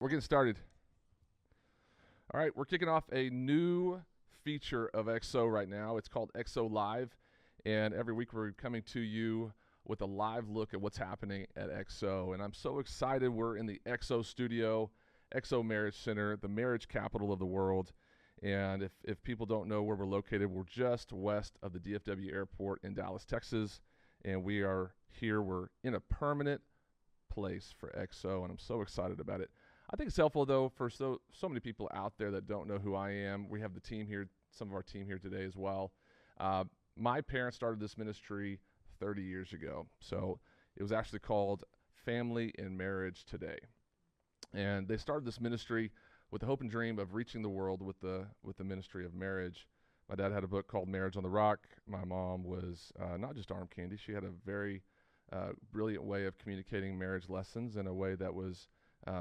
We're getting started. All right, we're kicking off a new feature of XO right now. It's called XO Live, and every week we're coming to you with a live look at what's happening at XO. And I'm so excited. We're in the XO studio, XO Marriage Center, the marriage capital of the world. And if people don't know where we're located, we're just west of the DFW airport in Dallas, Texas. And we are here. We're in a permanent place for XO, and I'm so excited about it. I think it's helpful though for so many people out there that don't know who I am. We have the team here, some of our team here today as well. My parents started this ministry 30 years ago, so it was actually called Family and Marriage Today, and they started this ministry with the hope and dream of reaching the world with the ministry of marriage. My dad had a book called Marriage on the Rock. My mom was not just arm candy; she had a very brilliant way of communicating marriage lessons in a way that was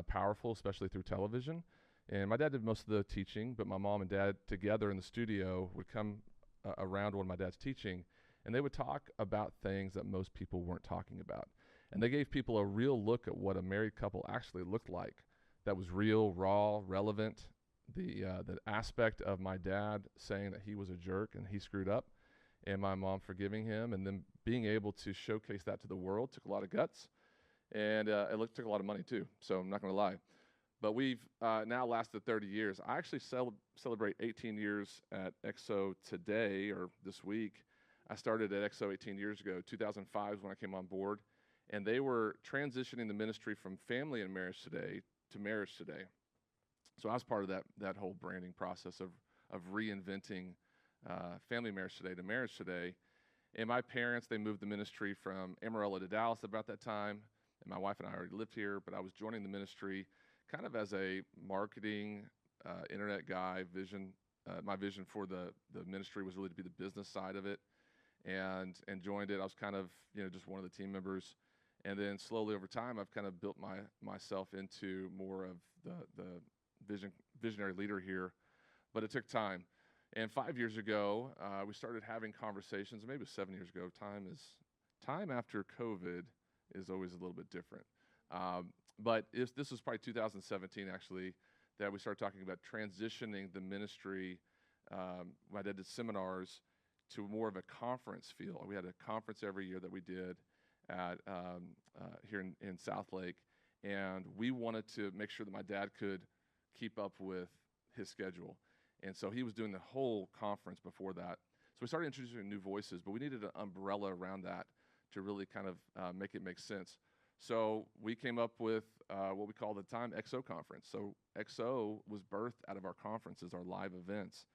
powerful, especially through television. And my dad did most of the teaching, but my mom and dad together in the studio would come around when my dad's teaching, and they would talk about things that most people weren't talking about. And they gave people a real look at what a married couple actually looked like. That was real, raw, relevant. The aspect of my dad saying that he was a jerk and he screwed up, and my mom forgiving him, and then being able to showcase that to the world took a lot of guts. And it took a lot of money too, so I'm not going to lie. But we've now lasted 30 years. I actually celebrate 18 years at XO today, or this week. I started at XO 18 years ago. 2005 is when I came on board, and they were transitioning the ministry from Family and Marriage Today to Marriage Today. So I was part of that whole branding process of reinventing Family Marriage Today to Marriage Today. And my parents, they moved the ministry from Amarillo to Dallas about that time. And my wife and I already lived here, but I was joining the ministry kind of as a marketing, internet guy. My vision for the ministry was really to be the business side of it, and joined it. I was kind of just one of the team members, and then slowly over time, I've kind of built myself into more of the visionary leader here. But it took time. And 5 years ago, we started having conversations. Maybe 7 years ago. Time after COVID is always a little bit different. But this was probably 2017, actually, that we started talking about transitioning the ministry. My dad did seminars to more of a conference feel. We had a conference every year that we did at here in South Lake, and we wanted to make sure that my dad could keep up with his schedule. And so he was doing the whole conference before that. So we started introducing new voices, but we needed an umbrella around that to really kind of make it make sense. So we came up with what we called at the time XO Conference. So XO was birthed out of our conferences, our live events.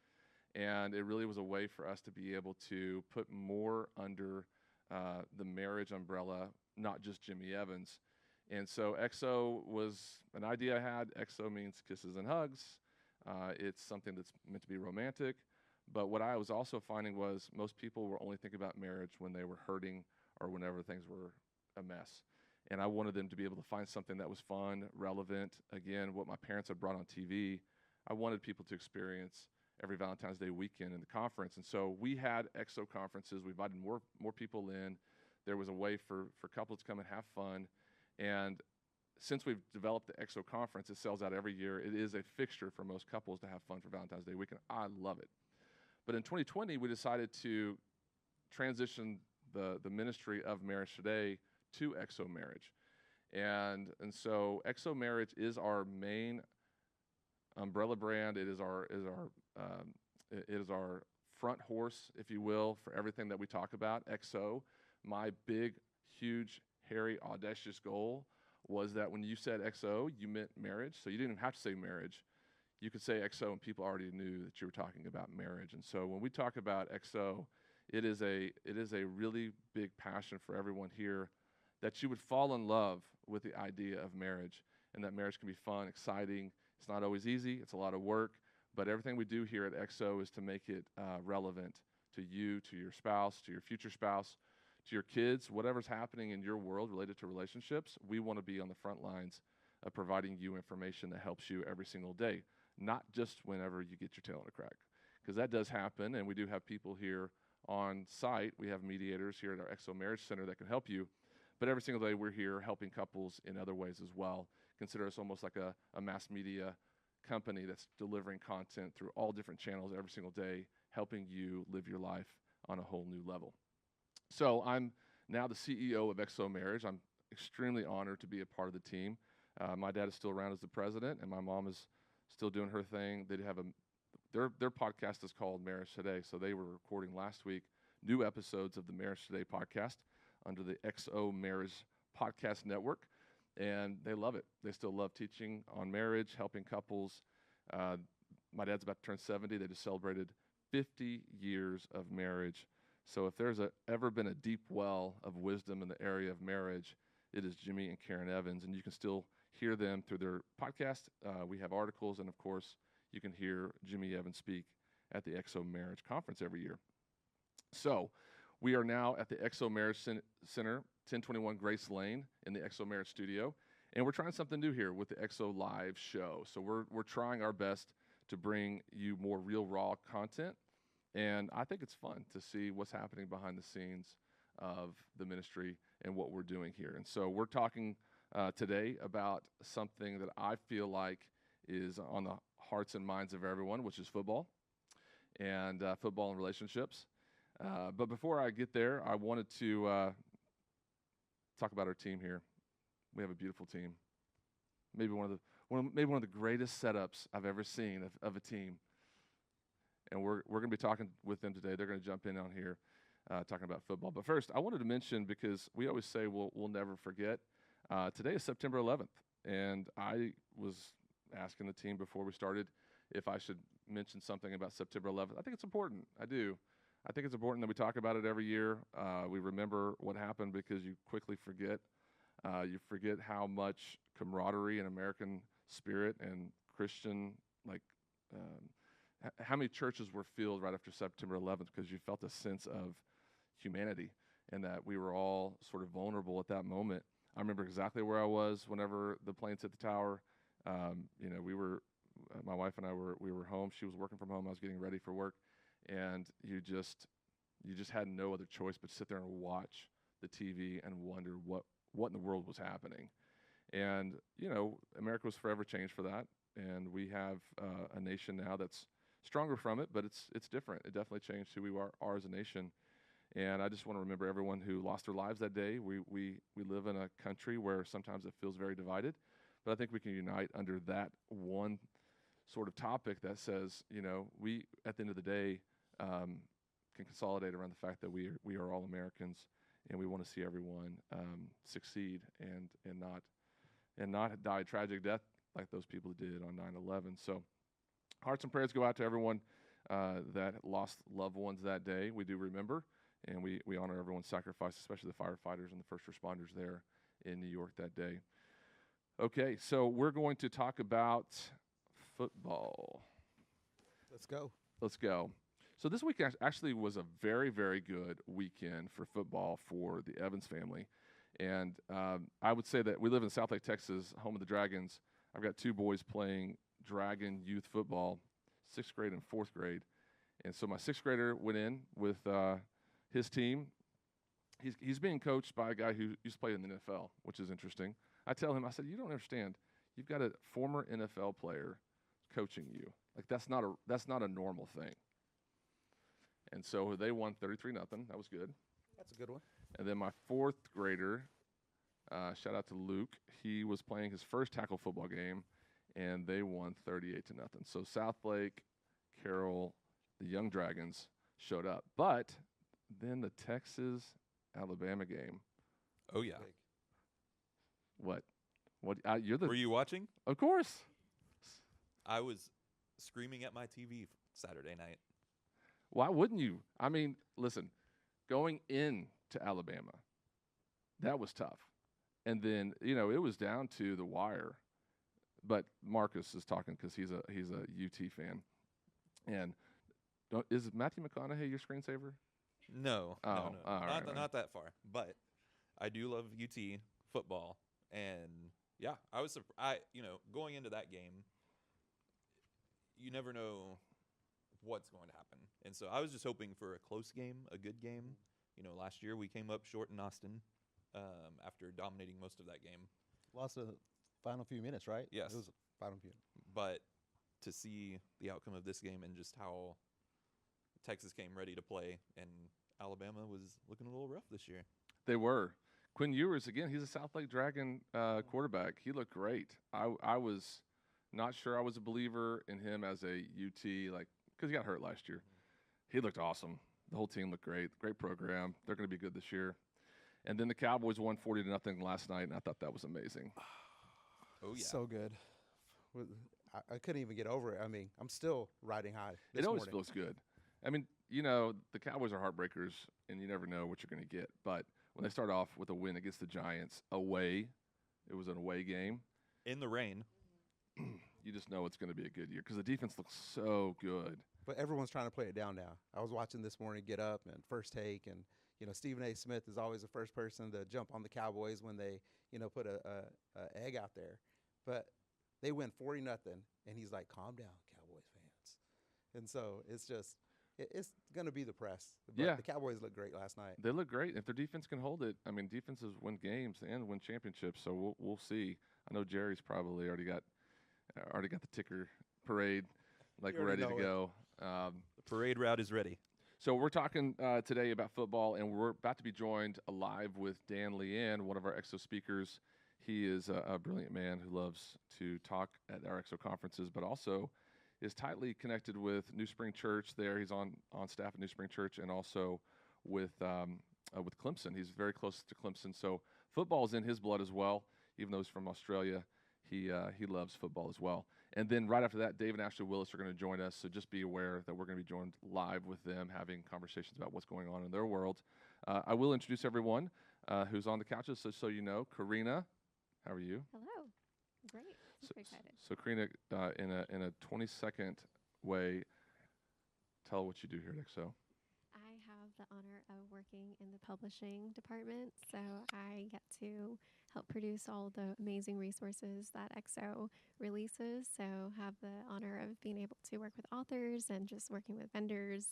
And it really was a way for us to be able to put more under the marriage umbrella, not just Jimmy Evans. And so XO was an idea I had. XO means kisses and hugs. It's something that's meant to be romantic. But what I was also finding was most people were only thinking about marriage when they were hurting or whenever things were a mess. And I wanted them to be able to find something that was fun, relevant. Again, what my parents had brought on TV, I wanted people to experience every Valentine's Day weekend in the conference. And so we had XO conferences. We invited more people in. There was a way for couples to come and have fun. And since we've developed the XO conference, it sells out every year. It is a fixture for most couples to have fun for Valentine's Day weekend. I love it. But in 2020, we decided to transition the ministry of Marriage Today to XO Marriage. And so XO Marriage is our main umbrella brand. It is our front horse, if you will, for everything that we talk about. XO, my big, huge, hairy, audacious goal was that when you said XO, you meant marriage. So you didn't even have to say marriage. You could say XO and people already knew that you were talking about marriage. And so when we talk about XO, it is a really big passion for everyone here that you would fall in love with the idea of marriage, and that marriage can be fun, exciting. It's not always easy. It's a lot of work. But everything we do here at XO is to make it relevant to you, to your spouse, to your future spouse, to your kids, whatever's happening in your world related to relationships. We want to be on the front lines of providing you information that helps you every single day, not just whenever you get your tail in a crack, because that does happen, and we do have people here on site. We have mediators here at our XO Marriage Center that can help you, but every single day we're here helping couples in other ways as well. consider us almost like a mass media company that's delivering content through all different channels every single day, helping you live your life on a whole new level. So I'm now the CEO of XO Marriage. I'm extremely honored to be a part of the team. My dad is still around as the president, and my mom is still doing her thing. They have their podcast is called Marriage Today, so they were recording last week new episodes of the Marriage Today podcast under the XO Marriage Podcast Network, and they love it. They still love teaching on marriage, helping couples. My dad's about to turn 70. They just celebrated 50 years of marriage. So if there's ever been a deep well of wisdom in the area of marriage, it is Jimmy and Karen Evans, and you can still hear them through their podcast. We have articles, and of course, you can hear Jimmy Evans speak at the XO Marriage Conference every year. So we are now at the XO Marriage Center, 1021 Grace Lane in the XO Marriage Studio, and we're trying something new here with the XO Live show. So we're trying our best to bring you more real, raw content, and I think it's fun to see what's happening behind the scenes of the ministry and what we're doing here. And so we're talking today about something that I feel like is on the hearts and minds of everyone, which is football and football and relationships. But before I get there, I wanted to talk about our team here. We have a beautiful team. Maybe one of the greatest setups I've ever seen of a team. And we're going to be talking with them today. They're going to jump in on here talking about football. But first, I wanted to mention, because we always say we'll never forget, today is September 11th. And I was asking the team before we started if I should mention something about September 11th. I think it's important. I do. I think it's important that we talk about it every year. We remember what happened because you quickly forget. You forget how much camaraderie and American spirit and Christian, how many churches were filled right after September 11th because you felt a sense of humanity and that we were all sort of vulnerable at that moment. I remember exactly where I was whenever the planes hit the tower. My wife and I were home. She was working from home. I was getting ready for work, and you just had no other choice but to sit there and watch the TV and wonder what in the world was happening. And America was forever changed for that, and we have a nation now that's stronger from it, but it's different. It definitely changed who we are as a nation. And I just want to remember everyone who lost their lives that day. We live in a country where sometimes it feels very divided, but I think we can unite under that one sort of topic that says, we at the end of the day can consolidate around the fact that we are all Americans, and we want to see everyone succeed and not die a tragic death like those people did on 9/11. So hearts and prayers go out to everyone that lost loved ones that day. We do remember, and we honor everyone's sacrifice, especially the firefighters and the first responders there in New York that day. Okay, so we're going to talk about football. Let's go. So this week actually was a very, very good weekend for football for the Evans family. And I would say that we live in South Lake, Texas, home of the Dragons. I've got two boys playing Dragon youth football, 6th grade and 4th grade. And so my 6th grader went in with his team. He's being coached by a guy who used to play in the NFL, which is interesting. I tell him, I said, you don't understand. You've got a former NFL player coaching you. Like that's not a normal thing. And so they won 33-0. That was good. That's a good one. And then my 4th grader, shout out to Luke, he was playing his first tackle football game, and they won 38-0. So South Lake, Carroll, the Young Dragons showed up. But then the Texas-Alabama game. Oh, yeah. What? Were you watching? Of course. I was screaming at my TV Saturday night. Why wouldn't you? I mean, listen, going into Alabama, that was tough. And then, it was down to the wire. But Marcus is talking because he's a UT fan. And is Matthew McConaughey your screensaver? No. Oh, no. Right. Not that far. But I do love UT football. And, yeah, I was going into that game, you never know what's going to happen. And so I was just hoping for a close game, a good game. Last year we came up short in Austin after dominating most of that game. Lost a final few minutes, right? Yes. It was final few. But to see the outcome of this game and just how Texas came ready to play, and Alabama was looking a little rough this year. They were. Quinn Ewers, again, he's a South Lake Dragon quarterback. He looked great. I was not sure I was a believer in him as a UT, like, because he got hurt last year. He looked awesome. The whole team looked great. Great program. They're going to be good this year. And then the Cowboys won 40-0 last night, and I thought that was amazing. Oh, yeah. So good. I couldn't even get over it. I mean, I'm still riding high. It always feels good. I mean, the Cowboys are heartbreakers, and you never know what you're going to get. But when they start off with a win against the Giants away, it was an away game. In the rain. You just know it's going to be a good year because the defense looks so good. But everyone's trying to play it down now. I was watching this morning Get Up and First Take, and Stephen A. Smith is always the first person to jump on the Cowboys when they put a egg out there. But they win 40-0, and he's like, "Calm down, Cowboys fans." And so it's just it's going to be the press. But Yeah. the Cowboys looked great last night. They look great. If their defense can hold it, I mean, defenses win games and win championships. So we'll see. I know Jerry's probably already got the ticker parade like You already ready to know go. The parade route is ready. So we're talking today about football, and we're about to be joined live with Dan Leanne, one of our EXO speakers. He is a brilliant man who loves to talk at our EXO conferences, but also is tightly connected with New Spring Church there. He's on staff at New Spring Church and also with Clemson. He's very close to Clemson. So football is in his blood as well. Even though he's from Australia, he loves football as well. And then right after that, Dave and Ashley Willis are going to join us. So just be aware that we're going to be joined live with them, having conversations about what's going on in their world. I will introduce everyone who's on the couches, so you know. Karina, how are you? Hello. Great. Super excited. So Karina, in a 20-second way, tell what you do here at EXO. I have the honor of working in the publishing department, so I get to help produce all the amazing resources that EXO releases. So have the honor of being able to work with authors and just working with vendors.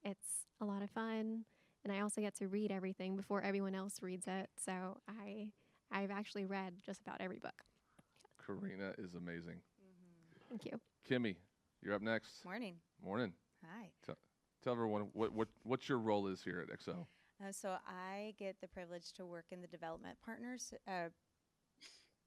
It's a lot of fun, and I also get to read everything before everyone else reads it. So I've actually read just about every book. Karina is amazing. Thank you. Kimmy, you're up next. Morning. Morning. Hi. Tell everyone what your role is here at EXO. So I get the privilege to work in the development partners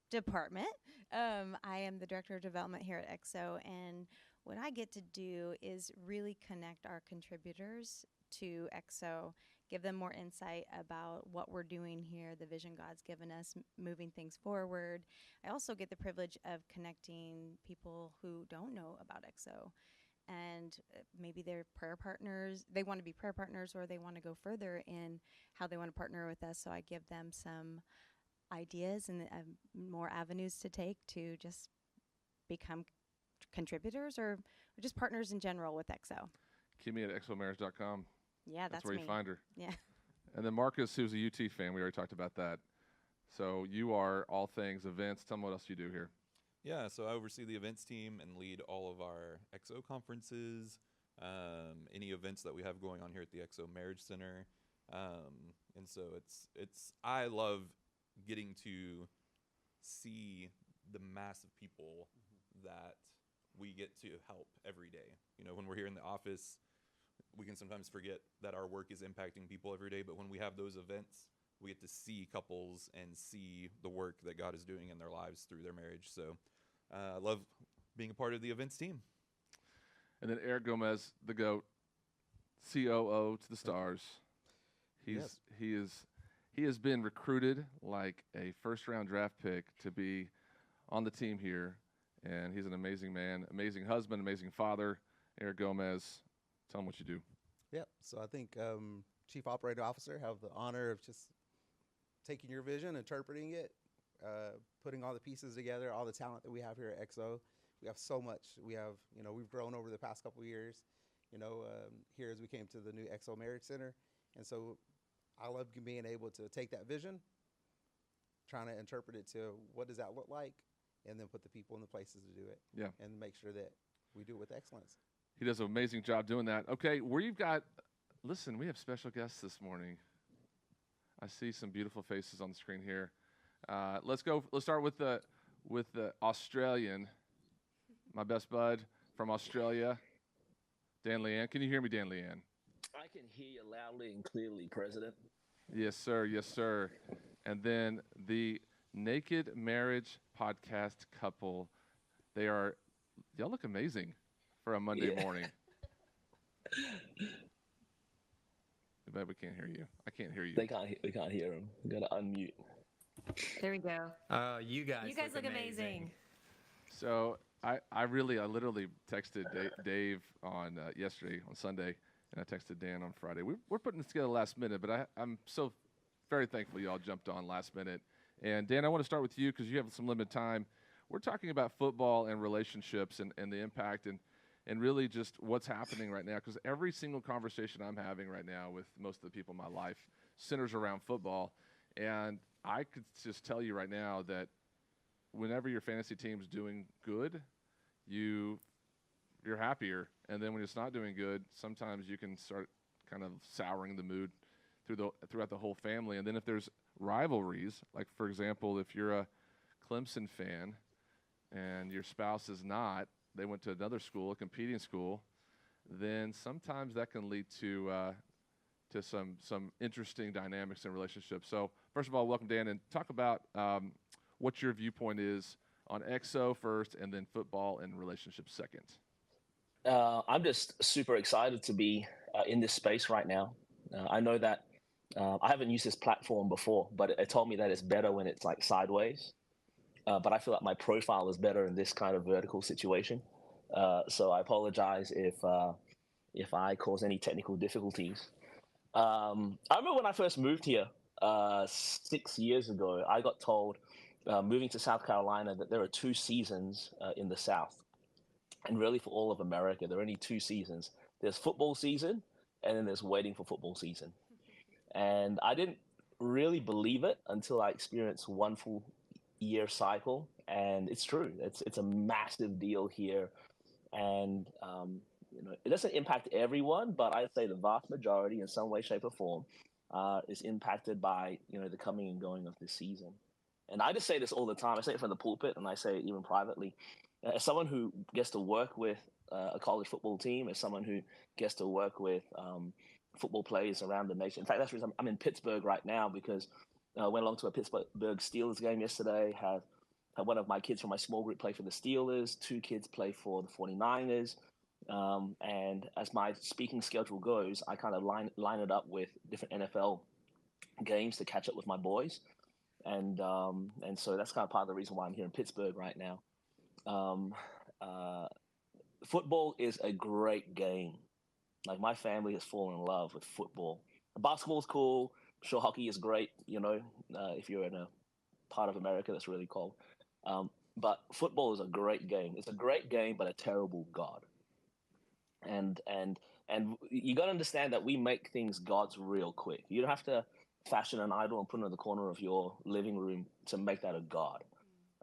department. I am the director of development here at EXO, and what I get to do is really connect our contributors to EXO, give them more insight about what we're doing here, the vision God's given us, moving things forward. I also get the privilege of connecting people who don't know about EXO. And maybe they're prayer partners, they want to be prayer partners, or they want to go further in how they want to partner with us. So I give them some ideas and more avenues to take to just become contributors or just partners in general with EXO. Kimmy at exomarriage.com. Yeah, that's where me. you find her. Yeah. And then Marcus, who's a UT fan. We already talked about that. So you are all things events. Tell me what else you do here. Yeah, so I oversee the events team and lead all of our EXO conferences, any events that we have going on here at the EXO Marriage Center. And so I love getting to see the mass of people that we get to help every day. When we're here in the office, we can sometimes forget that our work is impacting people every day, but when we have those events, we get to see couples and see the work that God is doing in their lives through their marriage. So I love being a part of the events team. And then Eric Gomez, the GOAT, COO to the stars. He has been recruited like a first-round draft pick to be on the team here, and he's an amazing man, amazing husband, amazing father. Eric Gomez, tell him what you do. Yep. So I think Chief Operating Officer have the honor of just taking your vision, interpreting it, putting all the pieces together, all the talent that we have here at EXO. We have so much. We have, we've grown over the past couple of years, here as we came to the new EXO Marriage Center. And so I love being able to take that vision, trying to interpret it to what does that look like, and then put the people in the places to do it. Yeah. And make sure that we do it with excellence. He does an amazing job doing that. Okay, listen, we have special guests this morning. I see some beautiful faces on the screen here. Let's start with with the Australian, my best bud from Australia, Dan Leanne. Can you hear me, Dan Leanne? I can hear you loudly and clearly, President. Yes, sir. Yes, sir. And then the Naked Marriage Podcast couple. Y'all look amazing for a Monday morning. But we can't hear you. I can't hear you. We can't hear him. We got to unmute. There we go. You guys look amazing. So I literally texted Dave on yesterday on Sunday, and I texted Dan on Friday. We're putting this together last minute, but I'm so very thankful y'all jumped on last minute. And Dan, I want to start with you because you have some limited time. We're talking about football and relationships and the impact and really just what's happening right now, because every single conversation I'm having right now with most of the people in my life centers around football. And I could just tell you right now that whenever your fantasy team's doing good, you're happier. And then when it's not doing good, sometimes you can start kind of souring the mood throughout the whole family. And then if there's rivalries, like, for example, if you're a Clemson fan and your spouse is not, they went to another school, a competing school, then sometimes that can lead to some interesting dynamics in relationships. So first of all, welcome, Dan, and talk about what your viewpoint is on XO first and then football and relationships second. I'm just super excited to be in this space right now. I know that I haven't used this platform before, but it told me that it's better when it's like sideways. But I feel like my profile is better in this kind of vertical situation. So I apologize if I cause any technical difficulties. I remember when I first moved here 6 years ago, I got told moving to South Carolina that there are 2 seasons in the South. And really for all of America, there are only 2 seasons. There's football season, and then there's waiting for football season. And I didn't really believe it until I experienced one full year cycle. And it's true. It's a massive deal here. And it doesn't impact everyone, but I'd say the vast majority in some way, shape, or form is impacted by, the coming and going of this season. And I just say this all the time. I say it from the pulpit, and I say it even privately. As someone who gets to work with a college football team, as someone who gets to work with football players around the nation. In fact, that's the reason I'm in Pittsburgh right now, because I went along to a Pittsburgh Steelers game yesterday, had one of my kids from my small group play for the Steelers, 2 kids play for the 49ers. And as my speaking schedule goes, I kind of line it up with different NFL games to catch up with my boys. And so that's kind of part of the reason why I'm here in Pittsburgh right now. Football is a great game. Like, my family has fallen in love with football. Basketball is cool. I'm sure hockey is great, if you're in a part of America that's really cold. But football is a great game. It's a great game, but a terrible God. And you got to understand that we make things gods real quick. You don't have to fashion an idol and put it in the corner of your living room to make that a god.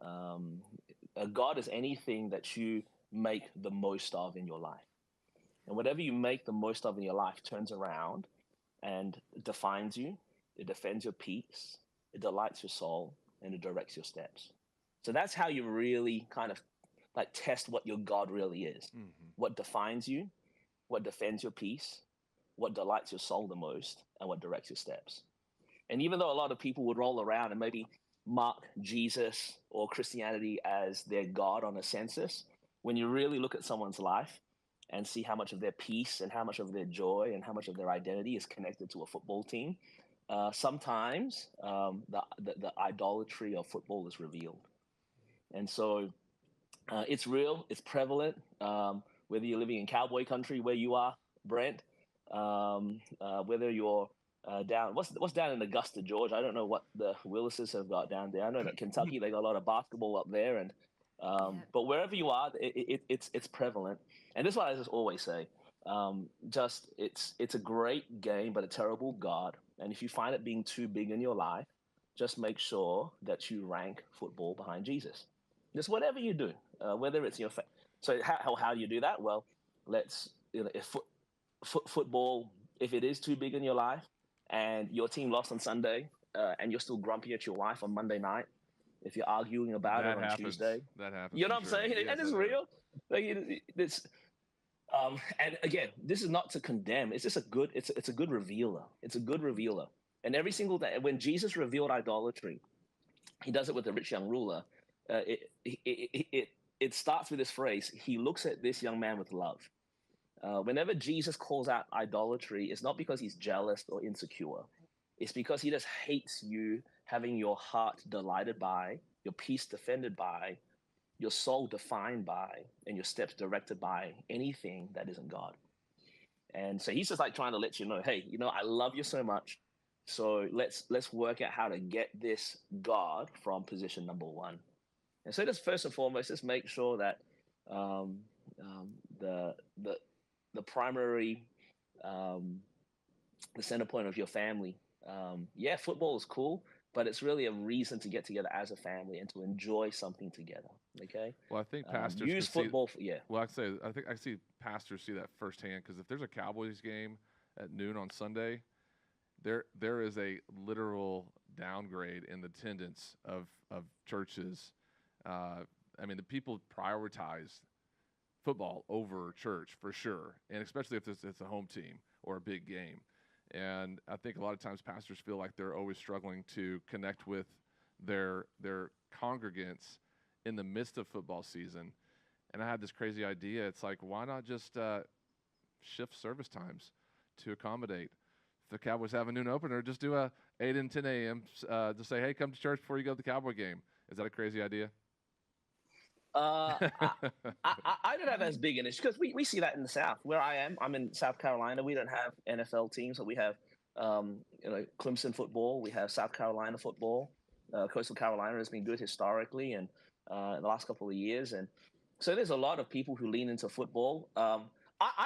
A god is anything that you make the most of in your life. And whatever you make the most of in your life turns around and defines you. It defends your peace. It delights your soul, and it directs your steps. So that's how you really kind of like test what your God really is. Mm-hmm. What defines you, what defends your peace, what delights your soul the most, and what directs your steps. And even though a lot of people would roll around and maybe mark Jesus or Christianity as their God on a census, when you really look at someone's life and see how much of their peace and how much of their joy and how much of their identity is connected to a football team, sometimes the idolatry of football is revealed. And so it's real, it's prevalent, whether you're living in cowboy country where you are, Brent, whether you're down, what's down in Augusta, Georgia? I don't know what the Willises have got down there. I know that Kentucky, they got a lot of basketball up there, and but wherever you are, it's prevalent. And this is what I just always say: it's a great game, but a terrible God. And if you find it being too big in your life, just make sure that you rank football behind Jesus. Just whatever you do, whether it's your so how do you do that? Well, if football, if it is too big in your life, and your team lost on Sunday, and you're still grumpy at your wife on Monday night, if you're arguing about it That on happens. Tuesday. That happens. You know for what I'm sure. saying? Yes, And it's I do. real. Like it's and again, this is not to condemn. It's just it's a good revealer. It's a good revealer. And every single day, when Jesus revealed idolatry, he does it with the rich young ruler. It starts with this phrase: He looks at this young man with love. Whenever Jesus calls out idolatry, it's not because he's jealous or insecure. It's because he just hates you having your heart delighted by, your peace defended by, your soul defined by, and your steps directed by anything that isn't God. And so he's just like trying to let you know, hey, I love you so much. So let's work out how to get this God from position number one. And so just first and foremost, just make sure that um, the primary the center point of your family. Yeah, football is cool, but it's really a reason to get together as a family and to enjoy something together. Okay. Well, I think pastors use can football. Yeah. Well, I think I see pastors see that firsthand because if there's a Cowboys game at noon on Sunday, there is a literal downgrade in the attendance of churches. I mean, the people prioritize football over church for sure, and especially if it's a home team or a big game. And I think a lot of times pastors feel like they're always struggling to connect with their congregants in the midst of football season. And I had this crazy idea. It's like, why not just shift service times to accommodate? If the Cowboys have a noon opener, just do a 8 and 10 a.m. To say, hey, come to church before you go to the Cowboy game. Is that a crazy idea? I don't have as big an issue because we see that in the South. Where I am, I'm in South Carolina. We don't have NFL teams, but we have Clemson football. We have South Carolina football. Coastal Carolina has been good historically and in the last couple of years, and so there's a lot of people who lean into football. I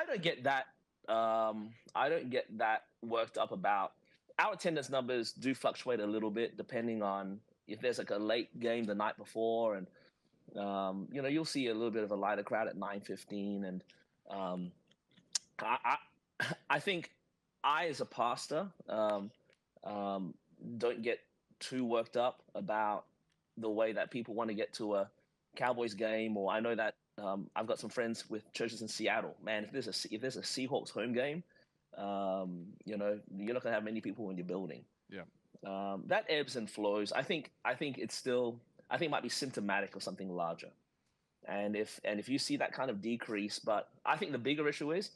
don't get that. I don't get that worked up about our attendance numbers. Do fluctuate a little bit depending on if there's like a late game the night before, and you'll see a little bit of a lighter crowd at 9:15, and I think I, as a pastor, don't get too worked up about the way that people want to get to a Cowboys game. Or I know that I've got some friends with churches in Seattle. Man, if there's a Seahawks home game, you're not gonna have many people in your building. Yeah. That ebbs and flows. I think it's still. I think it might be symptomatic of something larger. And if you see that kind of decrease, but I think the bigger issue is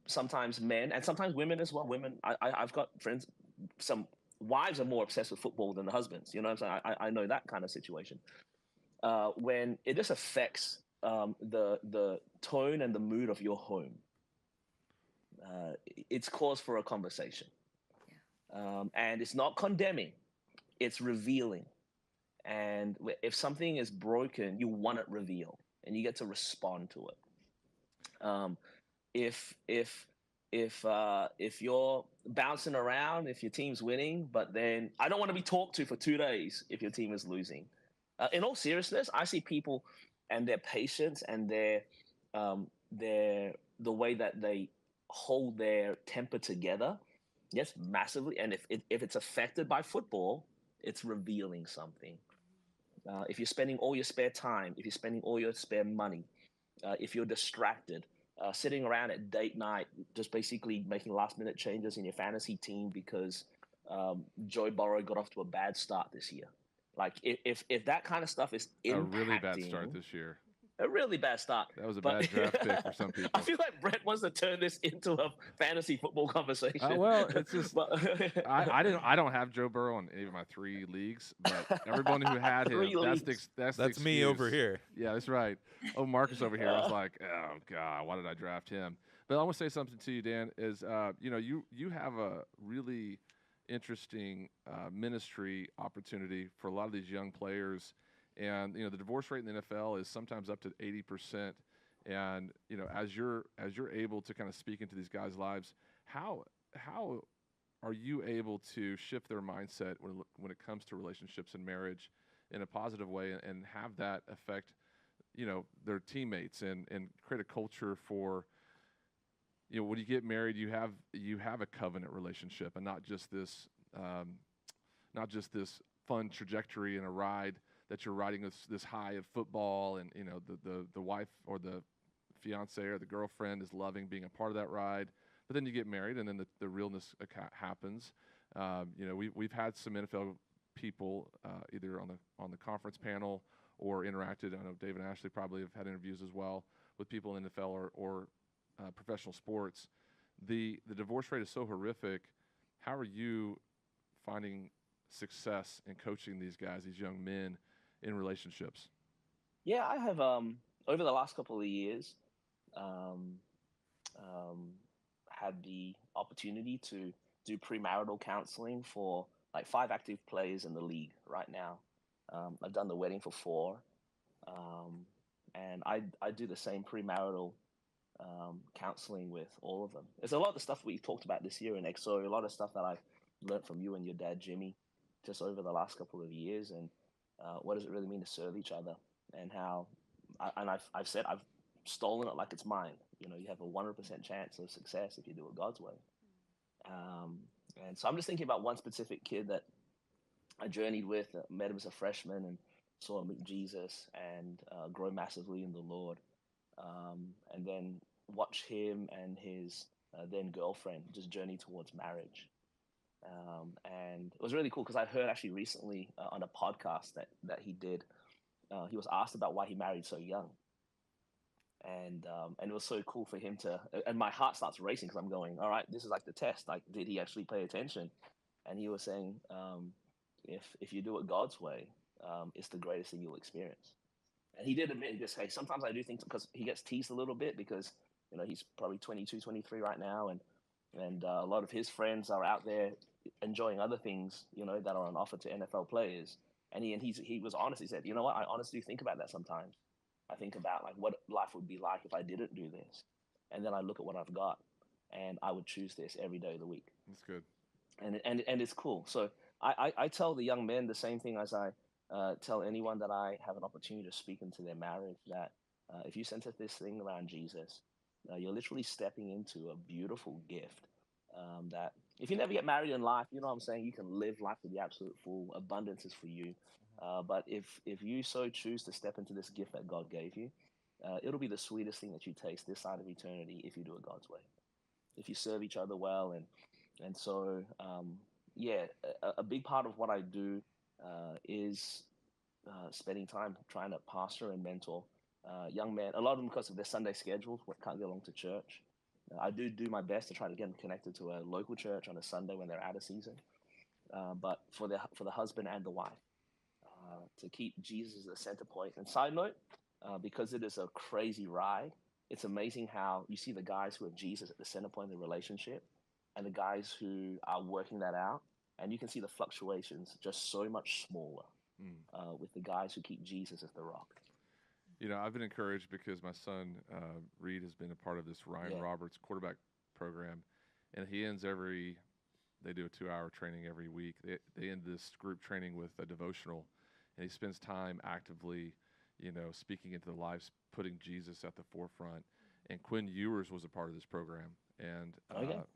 sometimes men and sometimes women as well. Women, I've got friends, some wives are more obsessed with football than the husbands. You know what I'm saying? I know that kind of situation. When it just affects the tone and the mood of your home, it's cause for a conversation. Yeah. And it's not condemning, it's revealing. And if something is broken, you want it revealed, and you get to respond to it. If you're bouncing around, if your team's winning, but then I don't want to be talked to for 2 days if your team is losing. In all seriousness, I see people and their patience and their the way that they hold their temper together. Yes, massively. And if it's affected by football, it's revealing something. If you're spending all your spare time, if you're spending all your spare money, if you're distracted, sitting around at date night, just basically making last-minute changes in your fantasy team because Joe Burrow got off to a bad start this year. Like if that kind of stuff is impacting, a really bad start this year. A really bad start. That was a bad draft pick for some people. I feel like Brent wants to turn this into a fantasy football conversation. Well, it's just I don't have Joe Burrow in any of my 3 leagues, but everyone who had him, that's me over here. Yeah, that's right. Oh, Marcus over here. I was like, oh God, why did I draft him? But I want to say something to you, Dan. Is you have a really interesting ministry opportunity for a lot of these young players. And the divorce rate in the NFL is sometimes up to 80%. And as you're able to kind of speak into these guys' lives, how are you able to shift their mindset when it comes to relationships and marriage in a positive way, and have that affect their teammates and create a culture for when you get married, you have a covenant relationship and not just this fun trajectory and a ride that you're riding this high of football, and the wife or the fiance or the girlfriend is loving being a part of that ride. But then you get married, and then the realness happens. We've had some NFL people either on the conference panel or interacted. I know Dave and Ashley probably have had interviews as well with people in the NFL or professional sports. The divorce rate is so horrific. How are you finding success in coaching these guys, these young men, in relationships? Yeah, I have over the last couple of years um, um, had the opportunity to do premarital counseling for like 5 active players in the league right now. I've done the wedding for 4, and I do the same premarital counseling with all of them. There's a lot of stuff we've talked about this year in XO, a lot of stuff that I've learned from you and your dad, Jimmy, just over the last couple of years, and what does it really mean to serve each other, and how, I've said I've stolen it like it's mine. You have a 100% chance of success if you do it God's way. And so I'm just thinking about one specific kid that I journeyed with, met him as a freshman, and saw him meet Jesus and grow massively in the Lord. And then watch him and his then girlfriend just journey towards marriage. And it was really cool because I heard actually recently on a podcast that he did, he was asked about why he married so young. And it was so cool for him to, and my heart starts racing because I'm going, all right, this is like the test. Like, did he actually pay attention? And he was saying, if you do it God's way, it's the greatest thing you'll experience. And he did admit, hey, sometimes I do think, because he gets teased a little bit because, he's probably 22, 23 right now. And a lot of his friends are out there enjoying other things, that are on offer to NFL players. And he was honest. He said, you know what? I honestly think about that sometimes. I think about like what life would be like if I didn't do this. And then I look at what I've got, and I would choose this every day of the week. That's good. And it's cool. So I tell the young men the same thing as I tell anyone that I have an opportunity to speak into their marriage, that if you center this thing around Jesus, you're literally stepping into a beautiful gift, that if you never get married in life, you know what I'm saying, you can live life to the absolute full. Abundance is for you. But if you so choose to step into this gift that God gave you, it'll be the sweetest thing that you taste this side of eternity if you do it God's way. If you serve each other well, and so yeah, a big part of what I do is spending time trying to pastor and mentor young men. A lot of them, because of their Sunday schedules, can't get along to church. I do my best to try to get them connected to a local church on a Sunday when they're out of season. But for the husband and the wife, to keep Jesus as the center point. And side note, because it is a crazy ride, it's amazing how you see the guys who have Jesus at the center point of the relationship and the guys who are working that out. And you can see the fluctuations just so much smaller with the guys who keep Jesus as the rock. I've been encouraged because my son, Reed, has been a part of this Ryan Roberts quarterback program. And they do a 2-hour training every week. They end this group training with a devotional. And he spends time actively, speaking into the lives, putting Jesus at the forefront. And Quinn Ewers was a part of this program. And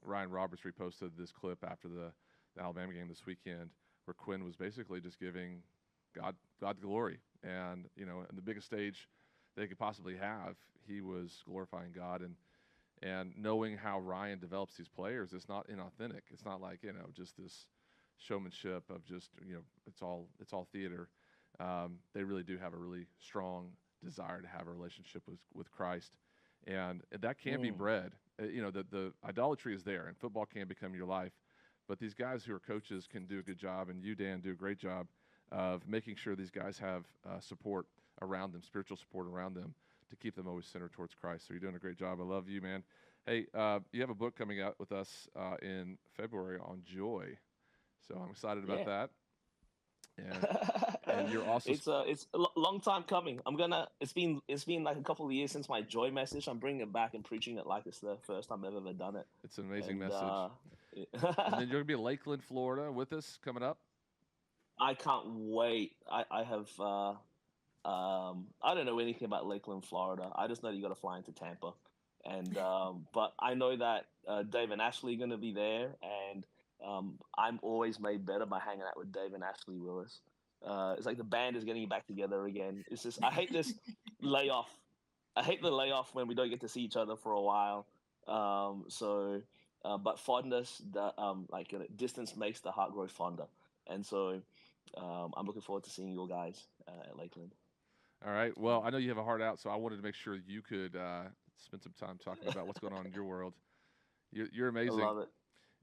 Ryan Roberts reposted this clip after the Alabama game this weekend, where Quinn was basically just giving God glory. And, on the biggest stage they could possibly have, he was glorifying God. And knowing how Ryan develops these players, it's not inauthentic. It's not like, just this showmanship of just, it's all theater. They really do have a really strong desire to have a relationship with Christ, and that can be bred. The idolatry is there, and football can become your life, but these guys who are coaches can do a good job, and you, Dan, do a great job of making sure these guys have support around them, spiritual support around them, to keep them always centered towards Christ. So you're doing a great job. I love you, man. Hey, you have a book coming out with us in February on joy, so I'm excited about that. And you're also it's a long time coming. It's been like a couple of years since my joy message. I'm bringing it back and preaching it like it's the first time I've ever done it. It's an amazing message. And then you're gonna be in Lakeland, Florida, with us coming up. I can't wait. I have I don't know anything about Lakeland, Florida. I just know you got to fly into Tampa, and but I know that Dave and Ashley are going to be there, and I'm always made better by hanging out with Dave and Ashley Willis. It's like the band is getting back together again. It's just I hate this layoff. I hate the layoff when we don't get to see each other for a while. But fondness, distance makes the heart grow fonder, and so I'm looking forward to seeing you guys at Lakeland. All right. Well, I know you have a heart out, so I wanted to make sure you could spend some time talking about what's going on in your world. You're I amazing, love it.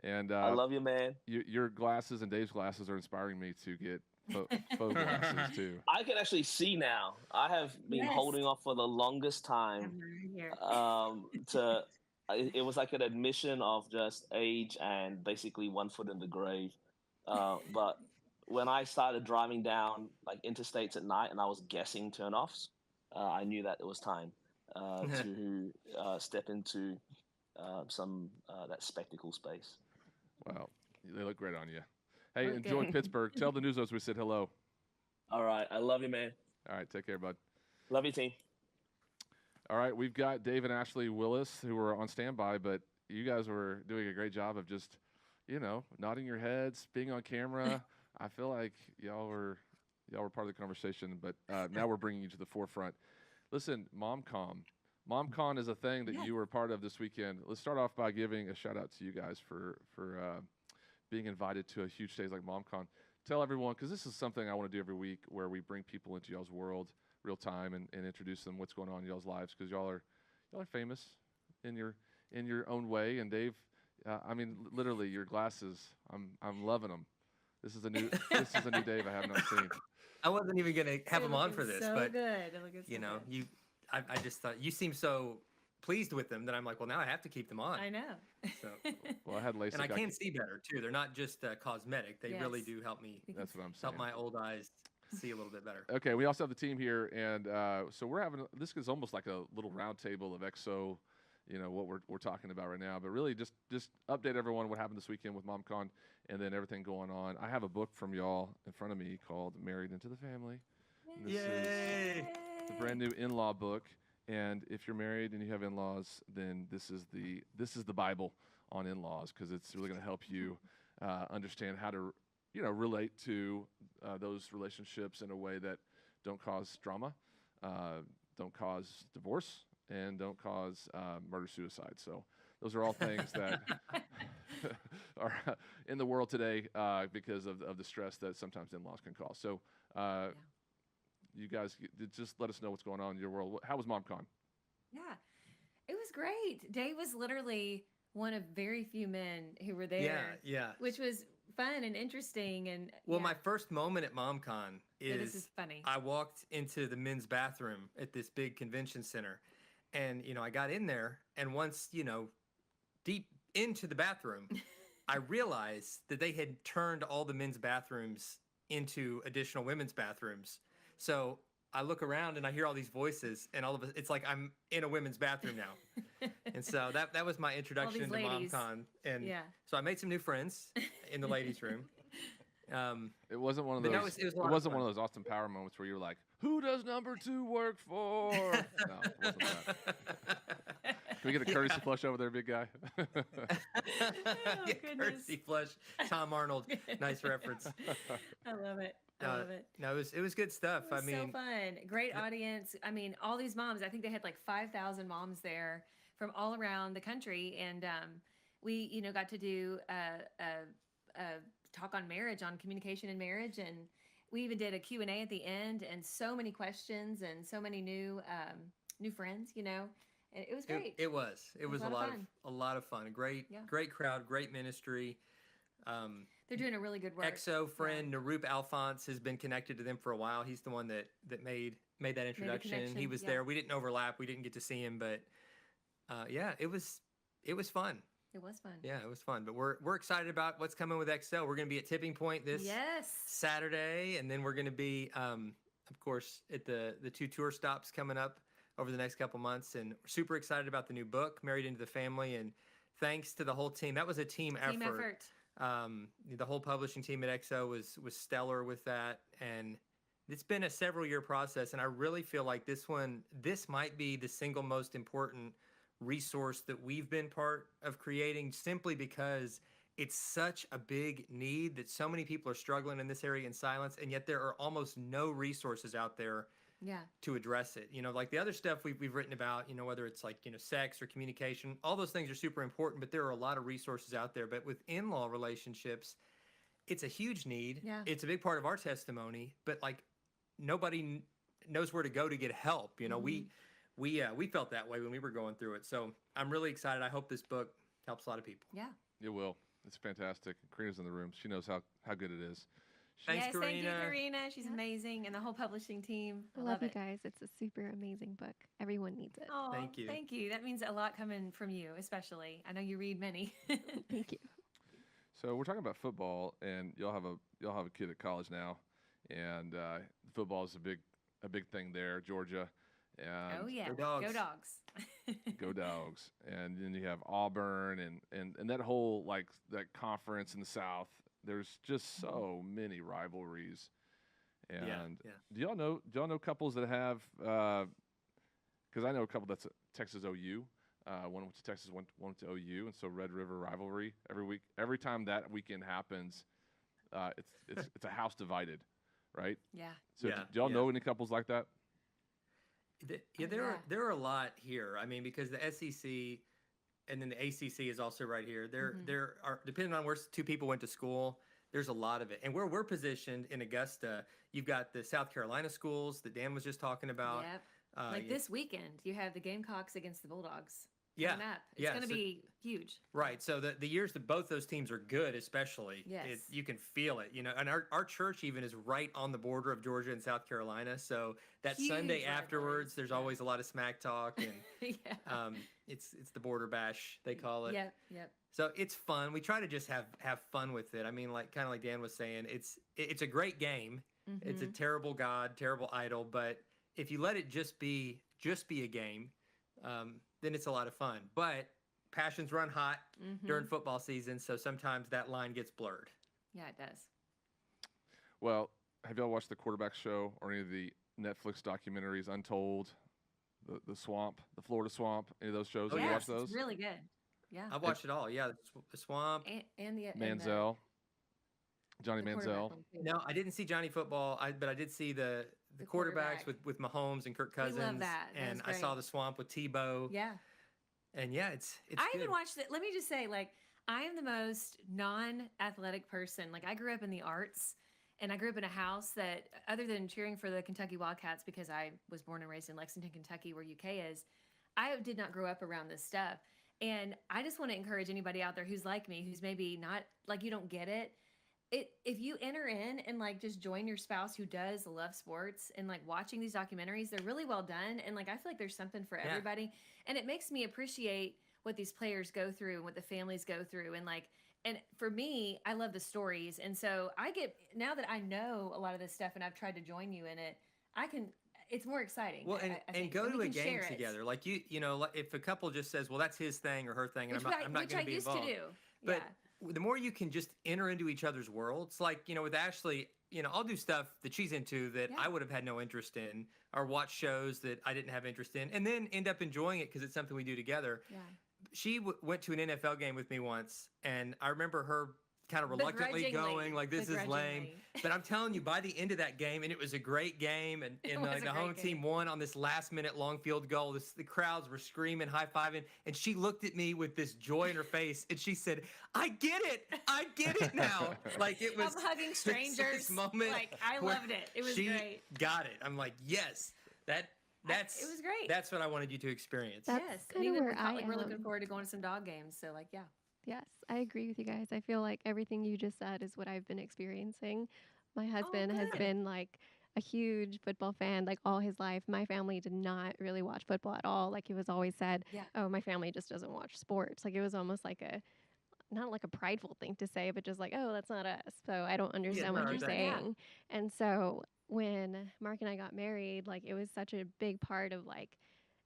and I love you, man. your glasses and Dave's glasses are inspiring me to get faux glasses too. I can actually see now. I have been Yes. holding off for the longest time I'm right here. to it was like an admission of just age and basically one foot in the grave. But when I started driving down like interstates at night and I was guessing turnoffs, I knew that it was time to step into some that spectacle space. Wow, they look great on you. Hey, Look enjoy good. Pittsburgh. Tell the Newsos we said hello. All right, I love you, man. All right, take care, bud. Love you, team. All right, we've got Dave and Ashley Willis who were on standby, but you guys were doing a great job of just, nodding your heads, being on camera. I feel like y'all were part of the conversation, but now we're bringing you to the forefront. Listen, MomCon is a thing that you were part of this weekend. Let's start off by giving a shout out to you guys for being invited to a huge stage like MomCon. Tell everyone, because this is something I want to do every week, where we bring people into y'all's world real time and introduce them what's going on in y'all's lives, because y'all are famous in your own way. And Dave, literally your glasses, I'm loving them. This is a new Dave I have not seen. I wasn't even gonna have You're him on looking for this, so but good. You're looking so good. I just thought you seemed so pleased with them that I'm like, well, now I have to keep them on. I know. So, Well, I had LASIK. and I can see better too. They're not just cosmetic; they really Yes. do help me, That's what I'm saying. help my old eyes see a little bit better. Okay, we also have the team here, and so we're having this is almost like a little round table of EXO, what we're talking about right now. But really, just update everyone what happened this weekend with MomCon, and then everything going on. I have a book from y'all in front of me called "Married into the Family." And this is Yay! the brand new in-law book. And if you're married and you have in-laws, then this is the Bible on in-laws, because it's really going to help you understand how to relate to those relationships in a way that don't cause drama, don't cause divorce, and don't cause murder-suicide. So those are all things that are in the world today because of the stress that sometimes in-laws can cause. So you guys just let us know what's going on in your world. How was MomCon? Yeah, it was great. Dave was literally one of very few men who were there. Yeah. Which was fun and interesting. And Well, yeah. my first moment at MomCon Yeah, this is is funny. I walked into the men's bathroom at this big convention center, and I got in there, and once deep into the bathroom, I realized that they had turned all the men's bathrooms into additional women's bathrooms. So I look around and I hear all these voices, and all of it's like I'm in a women's bathroom now. And so that was my introduction to ladies. MomCon. And Yeah. so I made some new friends in the ladies' room. It wasn't one of But those. no, it was a it lot of wasn't fun. one of those Austin Power moments where you were like, "Who does number 2 work for?" No, it wasn't that. Can we get a courtesy flush over there, big guy? Yeah, goodness. courtesy flush. Tom Arnold. Nice reference. I love it. I love it. No, it was good stuff. It was I mean, so fun. Great audience. I mean, all these moms. I think they had like 5,000 moms there from all around the country, and we, got to do a talk on marriage, on communication in marriage, and we even did a Q&A at the end, and so many questions and so many new friends. And it was great. it was a lot of fun. a lot of fun. Great crowd, great ministry. They're doing a really good work. EXO friend Narup Alphonse has been connected to them for a while. He's the one that made that introduction. connection, He was yeah. there. We didn't overlap. We didn't get to see him, but it was fun. It was fun. Yeah, it was fun. But we're excited about what's coming with EXO. We're going to be at Tipping Point this Yes. Saturday, and then we're going to be, of course, at the 2 tour stops coming up over the next couple months. And we're super excited about the new book, Married into the Family. And thanks to the whole team. That was a team effort. The whole publishing team at EXO was stellar with that, and it's been a several-year process. And I really feel like this might be the single most important resource that we've been part of creating, simply because it's such a big need that so many people are struggling in this area in silence, and yet there are almost no resources out there Yeah. to address it. Like the other stuff we've written about, whether it's like, sex or communication, all those things are super important, but there are a lot of resources out there. But with in-law relationships, it's a huge need. Yeah. It's a big part of our testimony, but like nobody knows where to go to get help. We felt that way when we were going through it. So I'm really excited. I hope this book helps a lot of people. Yeah. It will. It's fantastic. Karina's in the room. She knows how good it is. Thanks, Yes, thank you, Karina. Karina. She's Yeah. amazing, and the whole publishing team. I I love you it. guys. It's a super amazing book. Everyone needs it. Oh, Thank you. Thank you. That means a lot coming from you, especially. I know you read many. Thank you. So we're talking about football, and y'all have a kid at college now, and football is a big thing there, Georgia, and Oh yeah. Go Dogs. Go Dogs. go Dogs, and then you have Auburn, and that whole that conference in the South. There's just so many rivalries, and Yeah. do y'all know couples that have? Because I know a couple that's at Texas OU. One went to Texas, one went to OU, and so Red River rivalry every time that weekend happens, it's a house divided, right? Yeah. So Yeah, do y'all yeah. know any couples like that? Yeah, Yeah. there are a lot here. I mean, because the SEC and then the ACC is also right here. There are, depending on where two people went to school, there's a lot of it. And where we're positioned in Augusta, you've got the South Carolina schools that Dan was just talking about. Yep. Uh, This weekend, you have the Gamecocks against the Bulldogs. Yeah, Coming up. It's yeah, going to so- be huge. Right. So the years that both those teams are good, especially, Yes. you can feel it. And our church even is right on the border of Georgia and South Carolina. So that Huge Sunday rivalries, afterwards, there's yeah. always a lot of smack talk, and Yeah. it's the border bash they call it. Yep. So it's fun. We try to just have fun with it. I mean, kind of like Dan was saying, it's a great game. It's a Mhm. terrible god, terrible idol, but if you let it just be a game, then it's a lot of fun. But passions run hot during football season, so sometimes that line gets blurred. Yeah, it does. Well, have y'all watched the Quarterback Show or any of the Netflix documentaries, Untold, the Swamp, the Florida Swamp, any of those shows? Oh, Have you yes, watched those? It's really good. Yeah. I've watched it all. Yeah, the Swamp. And the Manziel, Johnny the quarterback Manziel. one, too. No, I didn't see Johnny Football, but I did see the The quarterbacks quarterback. with Mahomes and Kirk We love Cousins. that. That And was I saw great. the Swamp with Tebow. Yeah. And yeah, it's I good. even watched it. Let me just say, I am the most non-athletic person. I grew up in the arts, and I grew up in a house that, other than cheering for the Kentucky Wildcats because I was born and raised in Lexington, Kentucky, where UK is, I did not grow up around this stuff. And I just want to encourage anybody out there who's like me, who's maybe not you don't get it. If you enter in and just join your spouse who does love sports and watching these documentaries, they're really well done. And I feel like there's something for Yeah. everybody. And it makes me appreciate what these players go through and what the families go through. And for me, I love the stories. And so now that I know a lot of this stuff and I've tried to join you in it, it's more exciting. Well, I and think. go And to we a can game share it. together. if a couple just says, "Well, that's his thing or her thing," and Which I'm not going I to be used involved. to do. But Yeah. the more you can just enter into each other's worlds, with Ashley, I'll do stuff that she's into that Yeah. I would have had no interest in, or watch shows that I didn't have interest in, and then end up enjoying it because it's something we do together. Yeah. She went to an NFL game with me once, and I remember her kind of reluctantly going, "This is lame." Begrudgingly. But I'm telling you, by the end of that game, and it was a great game, and It was a the home great team game. won on this last-minute long field goal. The crowds were screaming, high-fiving, and she looked at me with this joy in her face, and she said, "I get it now." It was I'm hugging this strangers. moment. I where loved it. It was she great. got it. I'm like, yes, that's it was great. That's what I wanted you to experience. That's Yes. And kinda even where I we're looking am. forward to going to some dog games. So yeah. Yes, I agree with you guys. I feel like everything you just said is what I've been experiencing. My husband has good. been a huge football fan all his life. My family did not really watch football at all. He was always said, Yeah. "Oh, my family just doesn't watch sports." It was almost not a prideful thing to say, but just "Oh, that's not us." So I don't understand no, what you're exactly. Yeah. saying. And so when Mark and I got married, it was such a big part of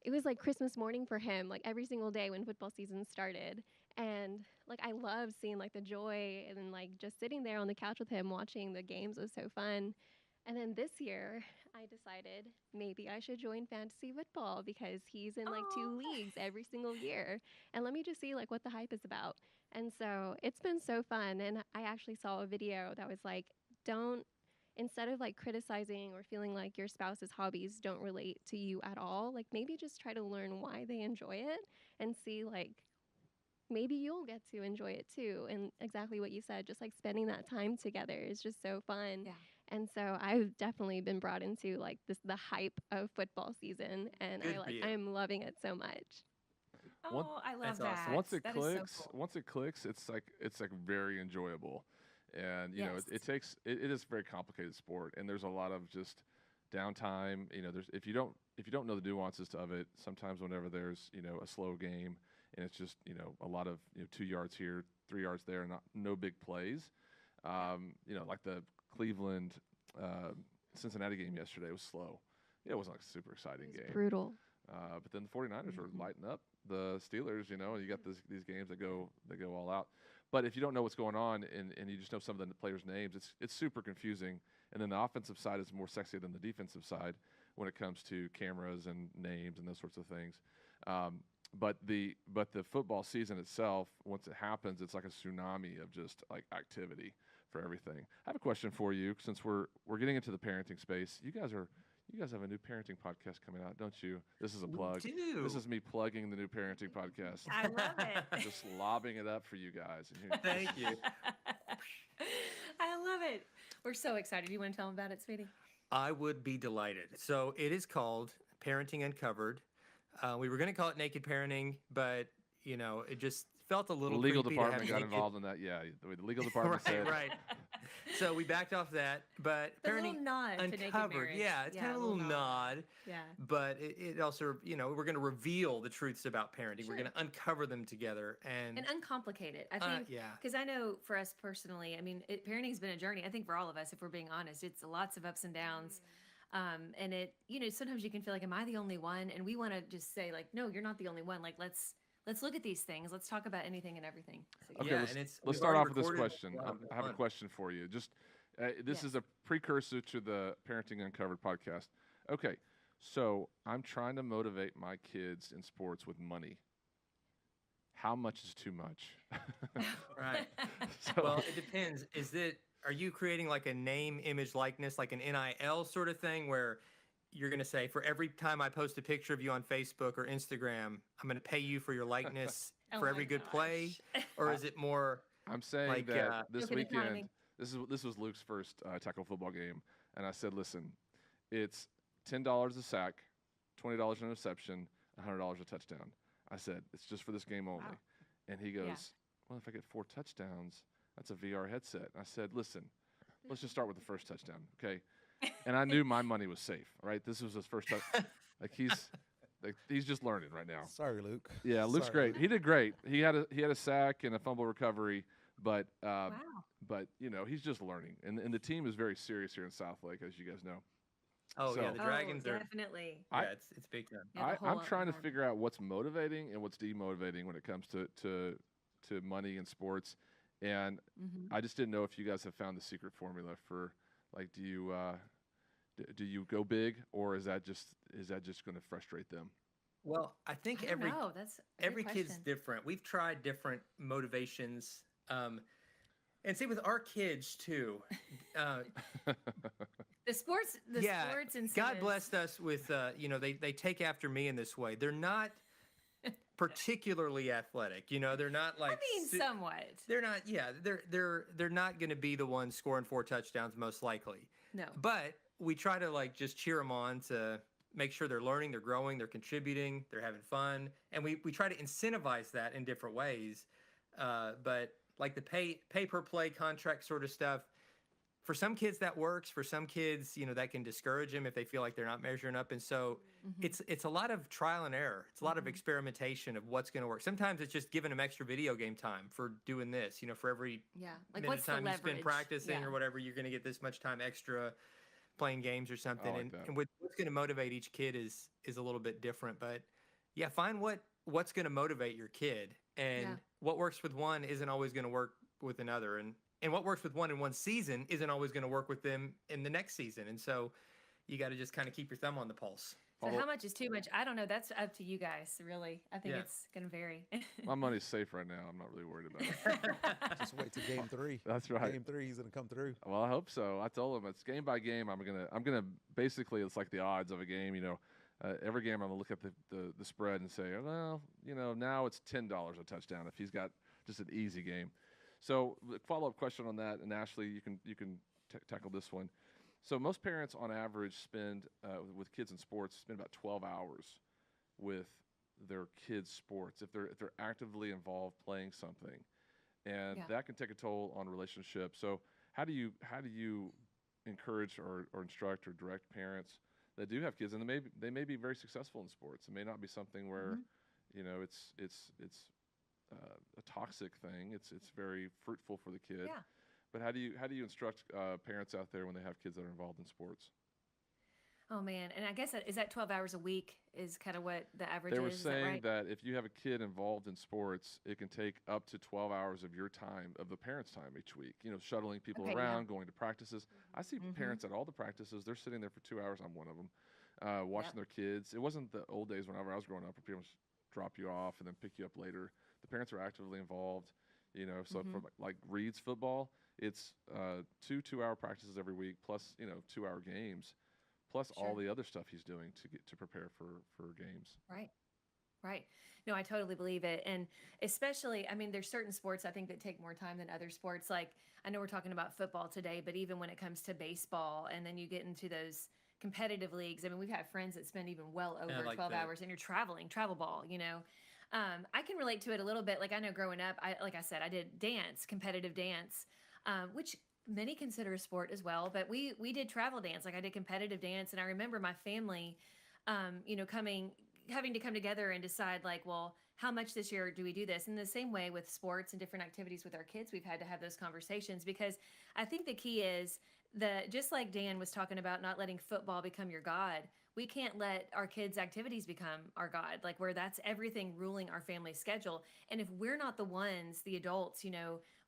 it was like Christmas morning for him, every single day when football season started. And I loved seeing the joy and just sitting there on the couch with him watching the games was so fun. And then this year, I decided maybe I should join fantasy football because he's in like Aw. 2 leagues every single year. And let me just see like what the hype is about. And so it's been so fun. And I actually saw a video that was like, don't, instead of like criticizing or feeling like your spouse's hobbies don't relate to you at all, like maybe just try to learn why they enjoy it and see like maybe you'll get to enjoy it too. And exactly what you said, just like spending that time together is just so fun. Yeah. And so I've definitely been brought into like the hype of football season, and Good for you. I'm loving it so much. One- Oh, I love That's that. awesome. Once it That is so clicks, cool. once it clicks, it's like very enjoyable, and you know Yes. it is a very complicated sport, and there's a lot of just downtime. You know, there's if you don't know the nuances of it, sometimes whenever there's a slow game and it's just a lot of 2 yards here, 3 yards there, no big plays. Like the Cleveland Cincinnati game yesterday was slow. Yeah, it wasn't like a super exciting It was game. brutal. But then the 49ers were lighting up the Steelers, and you got these games that go all out. But if you don't know what's going on and you just know some of the players' names, it's super confusing. And then the offensive side is more sexy than the defensive side when it comes to cameras and names and those sorts of things. But the football season itself, once it happens, it's like a tsunami of just like activity for everything. I have a question for you, since we're getting into the parenting space. You guys have a new parenting podcast coming out, don't you? This is a plug. We do. This is me plugging the new parenting podcast. I love it. Just lobbing it up for you guys. And Thank you. I love it. We're so excited. You want to tell them about it, sweetie? I would be delighted. So it is called Parenting Uncovered. We were going to call it Naked Parenting, but it just felt a The little legal creepy to have department got naked- involved in that. Yeah, the legal department right, said, right. So we backed off that, but The parenting little nod to naked uncovered. marriage. Yeah, it's kind of a little nod, Yeah. but it also, we're going to reveal the truths about parenting. We're Sure. going to uncover them together, and And uncomplicated. I think, yeah. because I know for us personally, I mean, parenting's been a journey. I think for all of us, if we're being honest, it's lots of ups and downs. And it, sometimes you can feel like, am I the only one? And we want to just say like, no, you're not the only one. Like, let's look at these things. Let's talk about anything and everything. So, Okay, Yeah, let's, and it's- let's we've start already off with this recorded question. a lot of I have a fun. question for you. Just this Yes. is a precursor to the Parenting Uncovered podcast. Okay, so I'm trying to motivate my kids in sports with money. How much is too much? Right. So, Well, it depends. Are you creating like a name, image, likeness, like an NIL sort of thing where you're going to say, for every time I post a picture of you on Facebook or Instagram, I'm going to pay you for your likeness Oh for my every good play? gosh. Or is it more, I'm saying like, that this Look at weekend, economy. this was Luke's first tackle football game, and I said, listen, it's $10 a sack, $20 an interception, $100 a touchdown. I said, it's just for this game only. Wow. And he goes, well, if I get 4 touchdowns, that's a VR headset. And I said, listen, let's just start with the first touchdown, okay? And I knew my money was safe, right? This was his first touchdown. He's just learning right now. Sorry, Luke. Yeah, Luke's Sorry, great. Luke. He did great. He had a sack and a fumble recovery, but Wow. but he's just learning. And the team is very serious here in South Lake, as you guys know. oh, yeah, So- the Dragons are, Definitely. yeah, I- it's big time. Yeah, the I'm whole trying to environment. figure out what's motivating and what's demotivating when it comes to money and sports. And Mhm. I just didn't know if you guys have found the secret formula for, like, do you go big, or is that just going to frustrate them? Well, I think I don't know. That's a good every kid's question. different. We've tried different motivations. And see with our kids too. The sports and God blessed us with they take after me in this way. They're not particularly athletic. They're not like I mean, somewhat. they're not they're not going to be the ones scoring 4 touchdowns most likely. No. But we try to like just cheer them on to make sure they're learning, they're growing, they're contributing, they're having fun, and we try to incentivize that in different ways. But like the pay per play contract sort of stuff, for some kids that works. For some kids, that can discourage them if they feel like they're not measuring up. And so it's a lot of trial and error. It's a lot of experimentation of what's going to work. Sometimes it's just giving them extra video game time for doing this. For every Yeah. Like minute what's of the time you leverage? spend practicing Yeah. or whatever, you're going to get this much time extra playing games or something. like and that. and what's going to motivate each kid is a little bit different. But yeah, find what's going to motivate your kid, and Yeah. what works with one isn't always going to work with another. And And what works with one in one season isn't always going to work with them in the next season. And so you got to just kind of keep your thumb on the pulse. So how much is too much? I don't know. That's up to you guys, really. I think it's going to vary. My money's safe right now. I'm not really worried about it. Just wait till game 3. That's right. Game 3, he's gonna come through. Well, I hope so. I told him it's game by game. I'm gonna basically, it's like the odds of a game. Every game I'm gonna look at the spread and say, well, now it's $10 a touchdown if he's got just an easy game. So follow up question on that, and Ashley, you can tackle this one. So most parents on average spend with kids in sports spend about 12 hours with their kids' sports if they're actively involved playing something, and that can take a toll on relationships. So how do you encourage or instruct or direct parents that do have kids, and they may be very successful in sports? It may not be something where it's a toxic thing. It's very fruitful for the kid. Yeah. But how do you instruct parents out there when they have kids that are involved in sports? Oh man, and I guess is that 12 hours a week is kind of what the average is. They were Is that saying right? that if you have a kid involved in sports, it can take up to 12 hours of your time, of the parents' time each week. Shuttling people Okay, around, going to practices. I see parents at all the practices. They're sitting there for 2 hours. I'm one of them, watching their kids. It wasn't the old days whenever I was growing up, where people just drop you off and then pick you up later. The parents are actively involved. So for like Reed's football, it's 2-hour practices every week plus 2-hour games, plus all the other stuff he's doing to prepare for games. Right. No, I totally believe it. And especially, I mean, there's certain sports I think that take more time than other sports. Like, I know we're talking about football today, but even when it comes to baseball, and then you get into those competitive leagues, I mean, we've had friends that spend even well over like 12 that. hours, and you're travel ball, I can relate to it a little bit. Like, I know growing up, like I said, I did competitive dance, which many consider a sport as well, but we did travel dance. Like, I did competitive dance, and I remember my family, having to come together and decide, like, well, how much this year do we do this? In the same way with sports and different activities with our kids, we've had to have those conversations, because I think the key is just like Dan was talking about, not letting football become your God. We can't let our kids' activities become our God, like where that's everything ruling our family schedule. And if we're not the ones, the adults,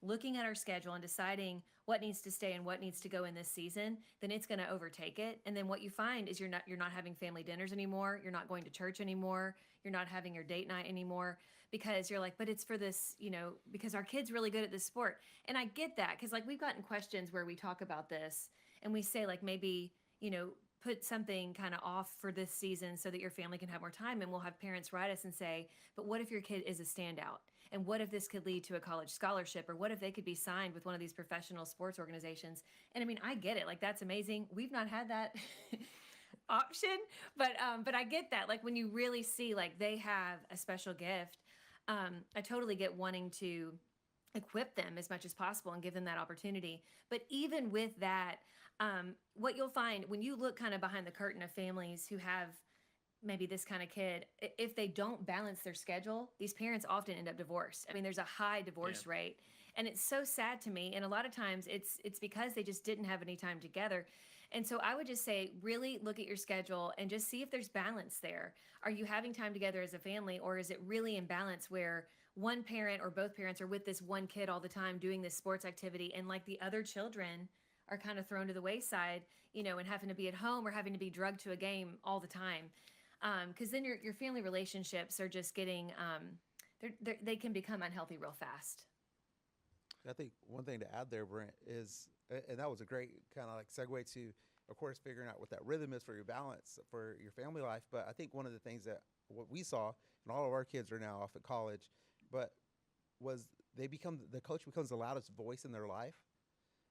looking at our schedule and deciding what needs to stay and what needs to go in this season, then it's going to overtake it. And then what you find is you're not having family dinners anymore. You're not going to church anymore. You're not having your date night anymore, because you're like, but it's for this, because our kid's really good at this sport. And I get that, because like we've gotten questions where we talk about this and we say, like, maybe, put something kind of off for this season so that your family can have more time. And we'll have parents write us and say, but what if your kid is a standout? And what if this could lead to a college scholarship? Or what if they could be signed with one of these professional sports organizations? And I mean, I get it. Like, that's amazing. We've not had that option, but I get that. Like, when you really see, like, they have a special gift, I totally get wanting to equip them as much as possible and give them that opportunity. But even with that, what you'll find when you look kind of behind the curtain of families who have maybe this kind of kid, if they don't balance their schedule, these parents often end up divorced. I mean, there's a high divorce rate, and it's so sad to me. And a lot of times it's because they just didn't have any time together. And so I would just say, really look at your schedule and just see if there's balance there. Are you having time together as a family, or is it really imbalance where one parent or both parents are with this one kid all the time doing this sports activity, and like the other children are kind of thrown to the wayside, and having to be at home or having to be drugged to a game all the time. Because then your family relationships are just getting, they can become unhealthy real fast. I think one thing to add there, Brent, is, and that was a great kind of like segue to, of course, figuring out what that rhythm is for your balance for your family life. But I think one of the things that what we saw, and all of our kids are now off at college, but was the coach becomes the loudest voice in their life.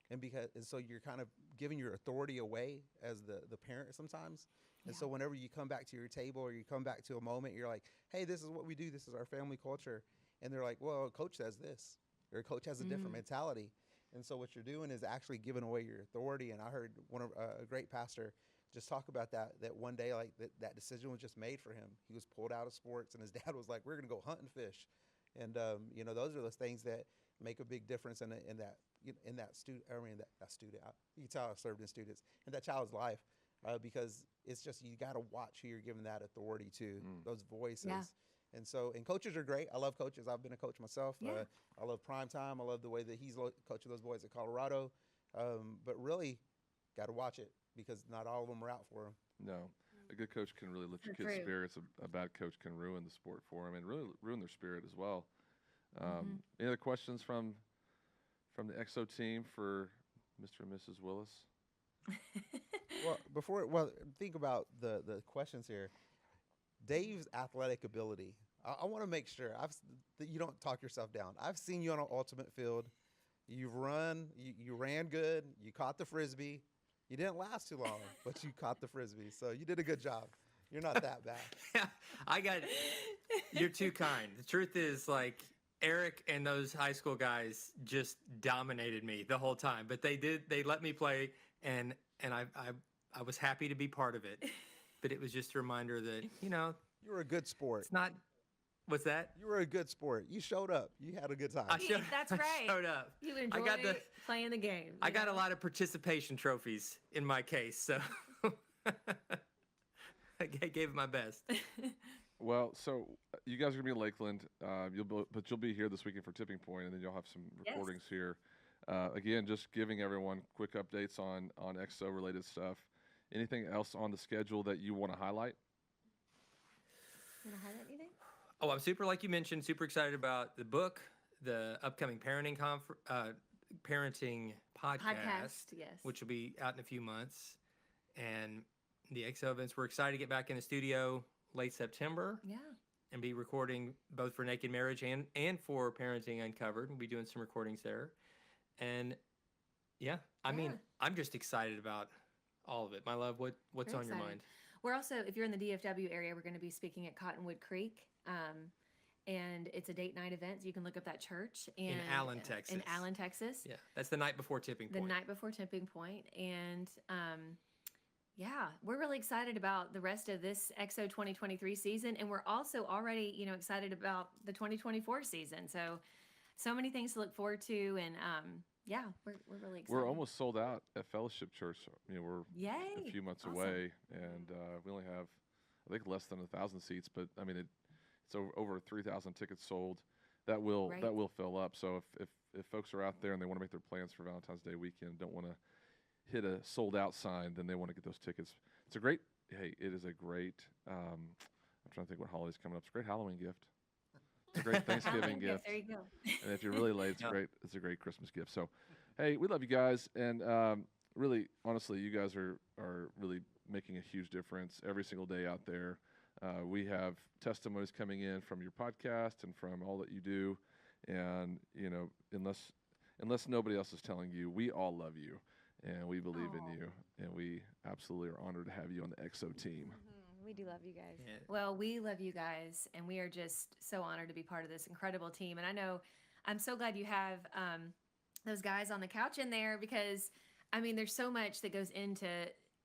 And so you're kind of giving your authority away as the parent sometimes. And so whenever you come back to your table or you come back to a moment, you're like, hey, this is what we do. This is our family culture. And they're like, well, coach says this, or coach has a different mentality. And so what you're doing is actually giving away your authority. And I heard a great pastor just talk about that one day, like that decision was just made for him. He was pulled out of sports, and his dad was like, we're going to go hunt and fish. And, those are those things that make a big difference in that student. You can tell I've served in students, in that child's life, because it's just, you got to watch who you're giving that authority to, those voices. And coaches are great. I love coaches. I've been a coach myself. Yeah. I love prime time. I love the way that he's coaching those boys at Colorado. But really, got to watch it because not all of them are out for him. No, a good coach can really lift your So kids' true. spirits. A bad coach can ruin the sport for them and really ruin their spirit as well. Mm-hmm. Any other questions from the EXO team for Mr. and Mrs. Willis? Well, think about the questions here. Dave's athletic ability. I want to make sure that you don't talk yourself down. I've seen you on an ultimate field. You've run. You ran good. You caught the frisbee. You didn't last too long, but you caught the frisbee. So you did a good job. You're not that bad. You're too kind. The truth is, like, Eric and those high school guys just dominated me the whole time. But they let me play, and I was happy to be part of it. But it was just a reminder that, You were a good sport. it's not. What's that? You were a good sport. You showed up. You had a good time. That's I right. showed up. You enjoy playing the game. I got a lot of participation trophies in my case, so I gave it my best. Well, so you guys are gonna be in Lakeland. You'll be here this weekend for Tipping Point, and then you'll have some recordings here. Again, just giving everyone quick updates on EXO related stuff. Anything else on the schedule that you want to highlight? Want to highlight anything? Oh, I'm like you mentioned, super excited about the book, the upcoming parenting podcast, yes. which will be out in a few months, and the EXO events. We're excited to get back in the studio late September. Yeah. And be recording both for Naked Marriage and for Parenting Uncovered. We'll be doing some recordings there. And I mean, I'm just excited about all of it. My love, what's Very on your excited. mind? We're also, if you're in the DFW area, we're going to be speaking at Cottonwood Creek. And it's a date night event. So you can look up that church. In Allen, Texas. In Allen, Texas. Yeah, that's the night before Tipping Point. The night before Tipping Point. And we're really excited about the rest of this EXO 2023 season. And we're also already, excited about the 2024 season. So many things to look forward to. And we're really excited. We're almost sold out at Fellowship Church. We're Yay. a few months Awesome. away, and we only have, I think, less than 1,000 seats. But I mean, it's over 3,000 tickets sold. That will fill up. So if folks are out there and they want to make their plans for Valentine's Day weekend, don't want to hit a sold out sign, then they want to get those tickets. It is a great. I'm trying to think what holiday's coming up. It's a great Halloween gift. It's a great Thanksgiving gift. There you go. And if you're really late, it's a great Christmas gift. So, hey, we love you guys, and really, honestly, you guys are really making a huge difference every single day out there. We have testimonies coming in from your podcast and from all that you do, and unless nobody else is telling you, we all love you, and we believe in you, and we absolutely are honored to have you on the EXO team. We do love you guys. Yeah. Well, we love you guys, and we are just so honored to be part of this incredible team. And I know I'm so glad you have those guys on the couch in there because, I mean, there's so much that goes into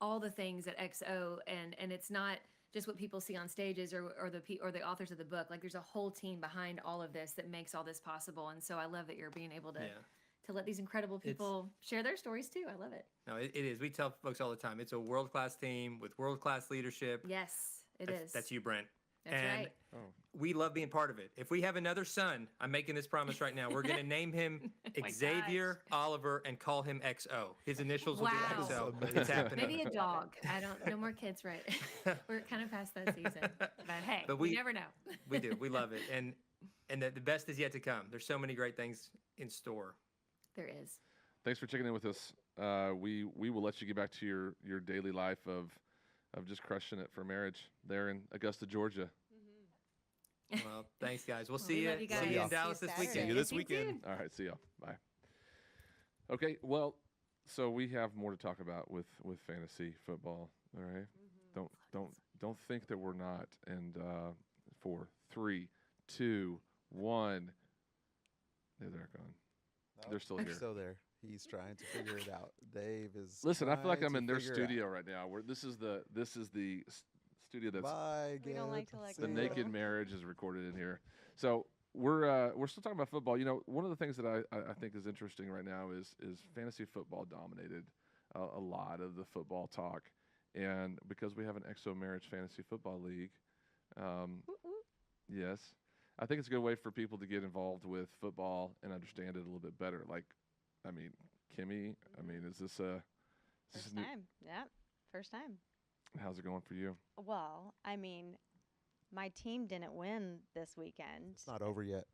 all the things at EXO, and it's not just what people see on stages or the authors of the book. Like, there's a whole team behind all of this that makes all this possible. And so I love that you're being able to let these incredible people share their stories too. I love it. No, it is. We tell folks all the time, it's a world-class team with world-class leadership. Yes, it is. That's you, Brent. That's right. We love being part of it. If we have another son, I'm making this promise right now, we're going to name him Xavier Oliver and call him XO. His initials will be XO. It's happening. Maybe a dog. No more kids, right? We're kind of past that season. But hey, we never know. We do. We love it. And the best is yet to come. There's so many great things in store. There is. Thanks for checking in with us. We will let you get back to your daily life of just crushing it for marriage there in Augusta, Georgia. Well, thanks, guys. We'll see you in Dallas this weekend. See you this weekend. All right, see y'all. Bye. Okay, well, so we have more to talk about with fantasy football. All right, don't think that we're not. And 4, 3, 2, 1. They're gone. No, They're still here. Still there. He's trying to figure it out. Dave is. Listen, I feel like trying I'm to in their figure it out. studio right now. Where this is the studio that's Bye, We don't like to Gib. let See the go. ya. Naked Marriage is recorded in here. So we're still talking about football. You know, one of the things that I think is interesting right now is fantasy football dominated a lot of the football talk, and because we have an EXO Marriage Fantasy Football League, Yes. I think it's a good way for people to get involved with football and understand it a little bit better. Like, I mean, Kimmy, I mean, is this a First time. Yeah. First time. how's it going for you? Well, I mean, my team didn't win this weekend. It's not over yet.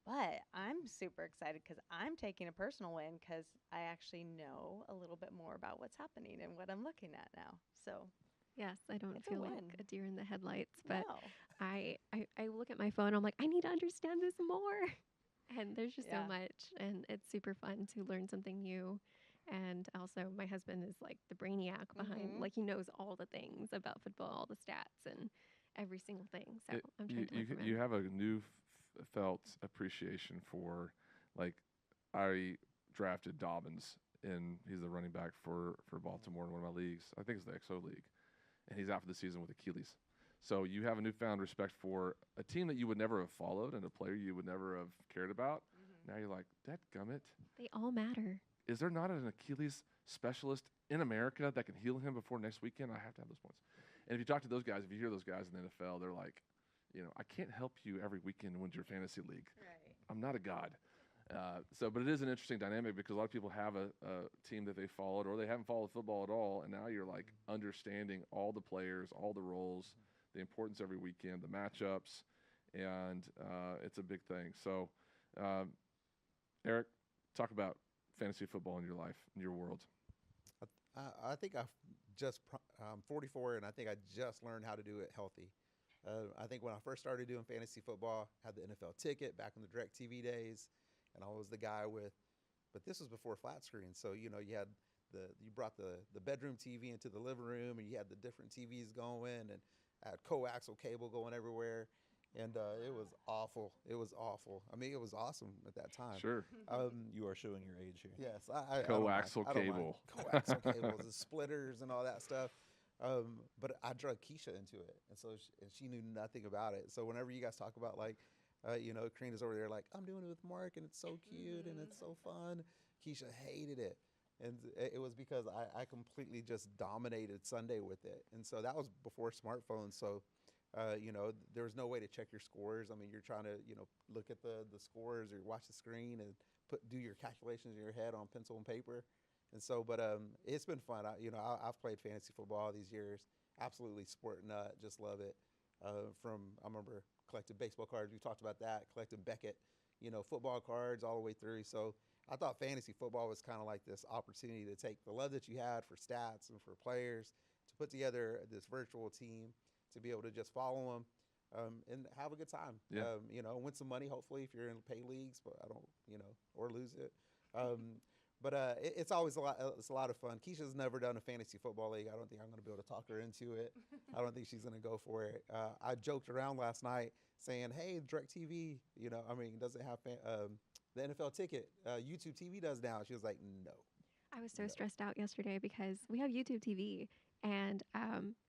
But I'm super excited because I'm taking a personal win because I actually know a little bit more about what's happening and what I'm looking at now. So Yes, I don't It's a feel win. like a deer in the headlights, but no. I look at my phone. I'm like, I need to understand this more. And there's just Yeah. so much, and it's super fun to learn something new. And also, my husband is like the brainiac behind, Mhm. like he knows all the things about football, all the stats, and every single thing. So It- I'm you, trying to learn from you him. have a new felt appreciation for, like, I drafted Dobbins, and he's the running back for Baltimore in one of my leagues. I think it's the XO league, and he's out for the season with Achilles. So you have a newfound respect for a team that you would never have followed and a player you would never have cared about. Now you're like, dadgummit, They all matter. is there not an Achilles specialist in America that can heal him before next weekend? I have to have those points. And if you talk to those guys, if you hear those guys in the NFL, they're like, I can't help you every weekend win your fantasy league. Right. I'm not a god. But it is an interesting dynamic because a lot of people have a team that they followed or they haven't followed football at all, and now you're like understanding all the players, all the roles, the importance every weekend, the matchups, and it's a big thing. So, Eric, talk about fantasy football in your life, in your world. I think I'm 44, and I think I just learned how to do it healthy. I think when I first started doing fantasy football, I had the NFL ticket back in the Direct TV days, and I was the guy but this was before flat screen. So, you had you brought the bedroom TV into the living room, and you had the different TVs going, and I had coaxial cable going everywhere. And it was awful. It was awful. I mean, it was awesome at that time. Sure. You are showing your age here. Yes, I don't mind. Coaxial I don't mind. cable. Coaxial cables, the splitters, and all that stuff. But I drug Keisha into it, and so she knew nothing about it. So whenever you guys talk about like, Karina's over there like, I'm doing it with Mark, and it's so cute and it's so fun. Keisha hated it, and it was because I completely just dominated Sunday with it, and so that was before smartphones. So. There was no way to check your scores. I mean, you're trying to, look at the scores or watch the screen and do your calculations in your head on pencil and paper. And so, but it's been fun. I've played fantasy football all these years. Absolutely sport nut. Just love it. I remember collecting baseball cards. We talked about that. Collecting Beckett, football cards all the way through. So I thought fantasy football was kind of like this opportunity to take the love that you had for stats and for players to put together this virtual team, to be able to just follow them and have a good time. Yeah. Win some money, hopefully, if you're in pay leagues, but I don't, or lose it. But it's always it's a lot of fun. Keisha's never done a fantasy football league. I don't think I'm going to be able to talk her into it. I don't think she's going to go for it. I joked around last night saying, hey, DirecTV, doesn't have the NFL ticket. YouTube TV does now. She was like, no. I was so stressed out yesterday because we have YouTube TV, and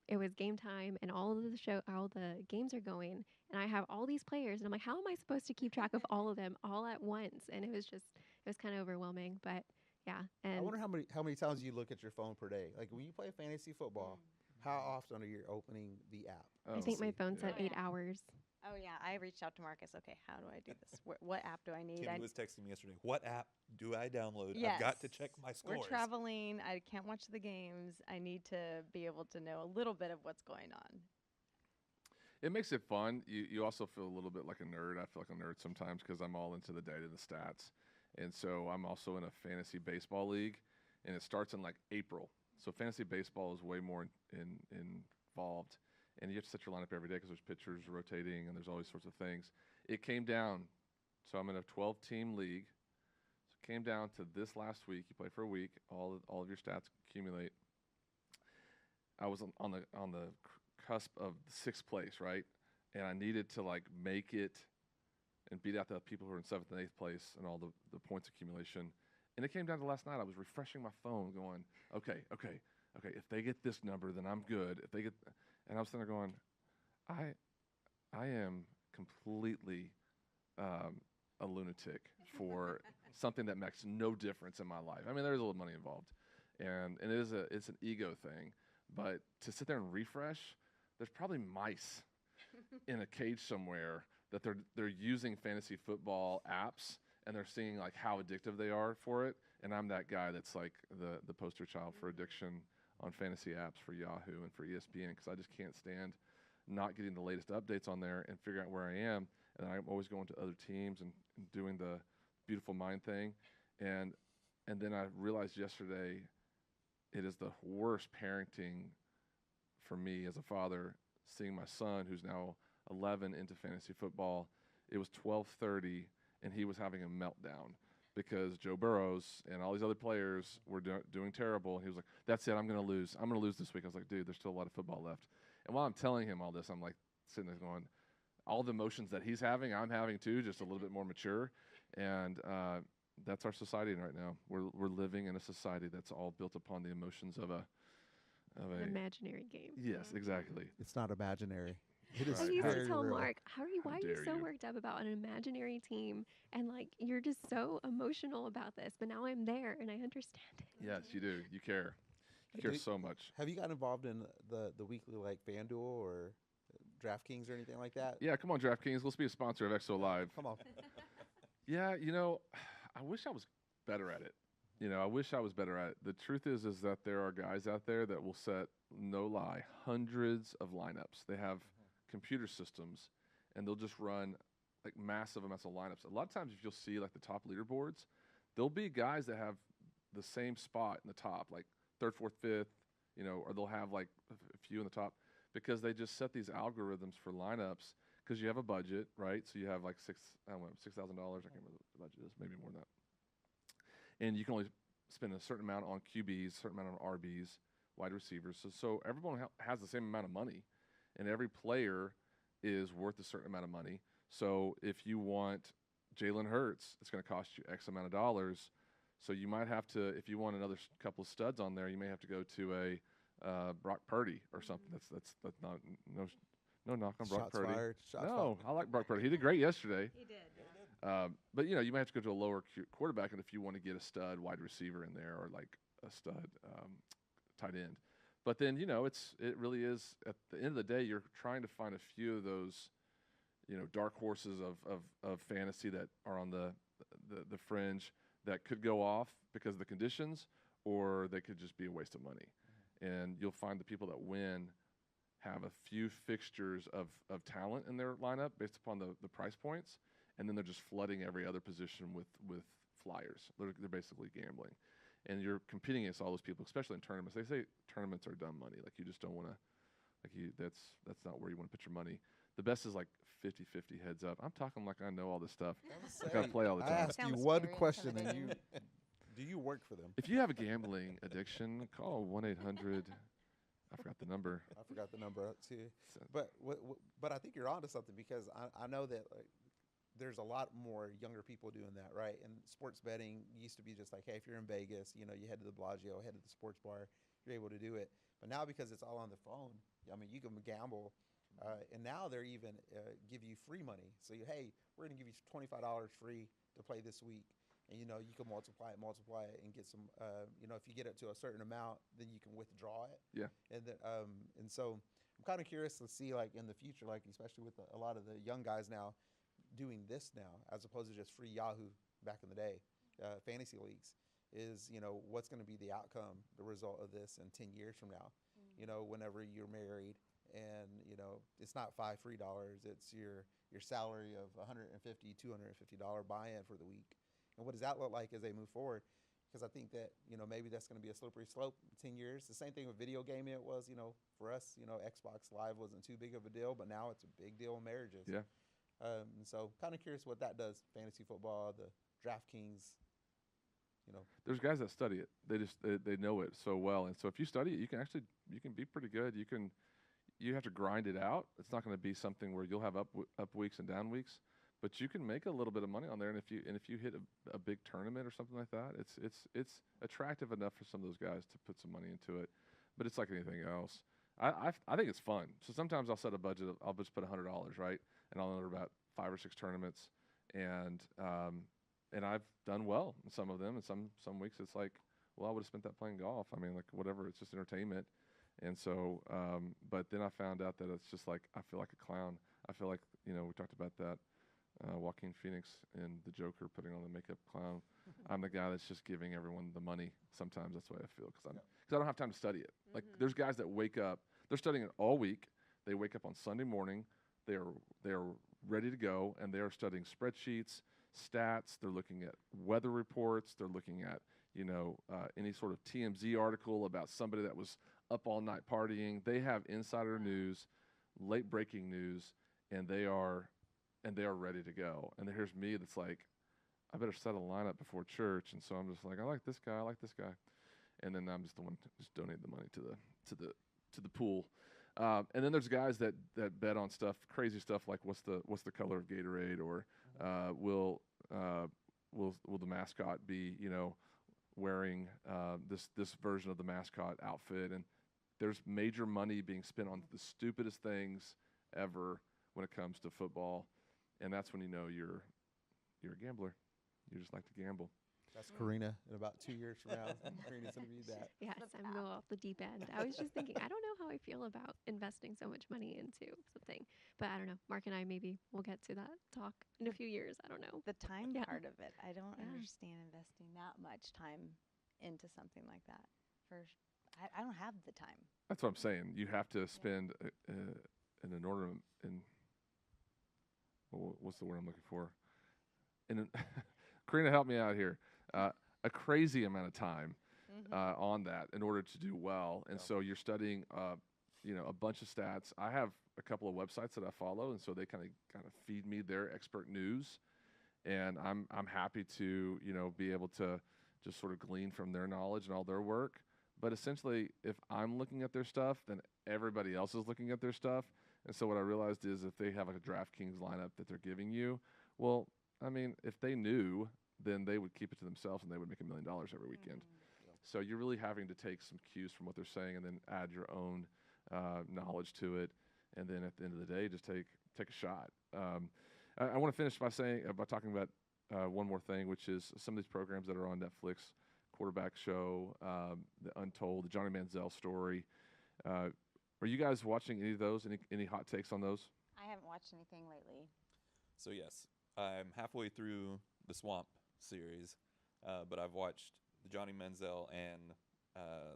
it was game time, and all the games are going, and I have all these players, and I'm like, how am I supposed to keep track of all of them all at once? And it was kind of overwhelming, but yeah. And I wonder how many times you look at your phone per day. Like when you play fantasy football, how often are you opening the app? Oh, I think my see, phone said yeah. 8 hours. Oh yeah, I reached out to Marcus. Okay, how do I do this? What app do I need? Kim was texting me yesterday. What app do I download? Yes. I've got to check my scores. We're traveling. I can't watch the games. I need to be able to know a little bit of what's going on. It makes it fun. You also feel a little bit like a nerd. I feel like a nerd sometimes because I'm all into the data and the stats. And so I'm also in a fantasy baseball league, and it starts in like April. So fantasy baseball is way more involved. And you have to set your lineup every day because there's pitchers rotating and there's all these sorts of things. It came down. So I'm in a 12-team league. So it came down to this last week. You play for a week. All of your stats accumulate. I was on the cusp of sixth place, right? And I needed to like make it and beat out the people who are in seventh and eighth place and all the points accumulation. And it came down to last night. I was refreshing my phone, going, okay. If they get this number, then I'm good. If they get, and I was sitting there going, I am completely a lunatic for something that makes no difference in my life. I mean, there's a little money involved, and it's an ego thing. But to sit there and refresh, there's probably mice in a cage somewhere that they're using fantasy football apps and they're seeing like how addictive they are for it. And I'm that guy that's like the poster child for addiction on fantasy apps for Yahoo and for ESPN, because I just can't stand not getting the latest updates on there and figure out where I am. And I'm always going to other teams and doing the beautiful mind thing. And then I realized yesterday it is the worst parenting for me as a father, seeing my son, who's now 11, into fantasy football. It was 12:30, and he was having a meltdown because Joe Burrows and all these other players were doing terrible. And he was like, "That's it. I'm going to lose. I'm going to lose this week." I was like, "Dude, there's still a lot of football left." And while I'm telling him all this, I'm like sitting there going, all the emotions that he's having, I'm having too, just a little bit more mature. And that's our society right now. We're living in a society that's all built upon the emotions of an imaginary game. Yes, exactly. It's not imaginary. It is I used very to tell real. Mark, why are you dare so you." worked up about an imaginary team? And like, you're just so emotional about this. But now I'm there and I understand it. Yes, you do. You care. You care Do- so much. Have you gotten involved in the weekly like FanDuel or DraftKings or anything like that? Yeah, come on, DraftKings. Let's be a sponsor of XO Live. Come on. Yeah, I wish I was better at it. I wish I was better at it. The truth is that there are guys out there that will set, no lie, hundreds of lineups. They have computer systems, and they'll just run like massive amounts of lineups. A lot of times, if you'll see like the top leaderboards, there'll be guys that have the same spot in the top, like third, fourth, fifth, or they'll have like a few in the top, because they just set these algorithms for lineups because you have a budget, right? So you have like $6,000. I can't remember what the budget is, maybe more than that. And you can only spend a certain amount on QBs, a certain amount on RBs, wide receivers. So everyone has the same amount of money, and every player is worth a certain amount of money. So if you want Jalen Hurts, it's going to cost you X amount of dollars. So you might have to, if you want another couple of studs on there, you may have to go to a Brock Purdy or something. That's not no knock on Brock Shots Purdy. fired. Shots No, fired. I like Brock Purdy. He did great yesterday. He did. But you might have to go to a lower quarterback, and if you want to get a stud wide receiver in there or like a stud tight end. But then it really is, at the end of the day, you're trying to find a few of those dark horses of fantasy that are on the fringe that could go off because of the conditions, or they could just be a waste of money. And you'll find the people that win have a few fixtures of talent in their lineup based upon the price points, and then they're just flooding every other position with flyers. They're basically gambling. And you're competing against all those people, especially in tournaments. They say tournaments are dumb money. Like, you just don't want to, that's not where you want to put your money. The best is like 50-50 heads up. I'm talking like I know all this stuff. I gotta play all the I time. asked you Sounds one scary, question, and intimidating. do you work for them? If you have a gambling addiction, call 1-800. I forgot the number. I forgot the number too. So- But I think you're onto something, because I know that there's a lot more younger people doing that, right? And sports betting used to be just like, hey, if you're in Vegas, you head to the Bellagio, head to the sports bar, you're able to do it. But now, because it's all on the phone, I mean, you can gamble. And now they're even give you free money. So, hey, we're going to give you $25 free to play this week. And, you can multiply it, and get some, if you get it to a certain amount, then you can withdraw it. Yeah. And so I'm kind of curious to see, like, in the future, like, especially with a lot of the young guys now doing this now, as opposed to just free Yahoo back in the day, fantasy leagues, is, what's going to be the outcome, the result of this in 10 years from now, whenever you're married. And it's not $5 free dollars; it's your salary of $150, $250 buy-in for the week. And what does that look like as they move forward? Because I think that maybe that's going to be a slippery slope in 10 years. The same thing with video gaming. It was for us, Xbox Live wasn't too big of a deal, but now it's a big deal in marriages. Yeah. And so kind of curious what that does. Fantasy football, the DraftKings. There's guys that study it. They know it so well, and so if you study it, you can be pretty good. You have to grind it out. It's not going to be something where you'll have up weeks and down weeks, but you can make a little bit of money on there. And if you hit a big tournament or something like that, it's attractive enough for some of those guys to put some money into it. But it's like anything else. I think it's fun. So sometimes I'll set a budget of, I'll just put $100, right, and I'll enter about 5 or 6 tournaments, and I've done well in some of them. And some weeks it's like, well, I would have spent that playing golf. I mean, like, whatever. It's just entertainment. And so, but then I found out that it's just like, I feel like a clown. I feel like we talked about that. Joaquin Phoenix and the Joker putting on the makeup clown. I'm the guy that's just giving everyone the money. Sometimes that's the way I feel because I don't have time to study it. Like there's guys that wake up, they're studying it all week. They wake up on Sunday morning. They are ready to go, and they are studying spreadsheets, stats. They're looking at weather reports. They're looking at any sort of TMZ article about somebody that was up all night partying. They have insider news, late breaking news, and they are ready to go. And then here's me that's like, I better set a lineup before church, and so I'm just like, I like this guy, and then I'm just the one just donating the money to the pool. And then there's guys that bet on stuff, crazy stuff like what's the color of Gatorade, or will the mascot be wearing this version of the mascot outfit, and there's major money being spent on the stupidest things ever when it comes to football, and that's when you know you're a gambler. You just like to gamble. That's Karina in about 2 years from now. Karina's going to be that. Yes, I'm going off the deep end. I was just thinking, I don't know how I feel about investing so much money into something, but I don't know. Mark and I maybe we'll get to that talk in a few years. I don't know. The time Yeah. part of it, I don't Yeah. understand investing that much time into something like that. I don't have the time. That's what I'm saying. You have to spend an inordinate what's the word I'm looking for? Karina, help me out here. A crazy amount of time on that in order to do well, and so you're studying, a bunch of stats. I have a couple of websites that I follow, and so they kind of feed me their expert news, and I'm happy to be able to just sort of glean from their knowledge and all their work. But essentially, if I'm looking at their stuff, then everybody else is looking at their stuff. And so what I realized is if they have a DraftKings lineup that they're giving you, well, I mean, if they knew, then they would keep it to themselves and they would make $1 million every weekend. So you're really having to take some cues from what they're saying and then add your own knowledge to it. And then at the end of the day, just take a shot. I want to finish by talking about one more thing, which is some of these programs that are on Netflix, Quarterback Show, The Untold, the Johnny Manziel story. Are you guys watching any of those? Any hot takes on those? I haven't watched anything lately. So yes, I'm halfway through the Swamp series, but I've watched the Johnny Manziel and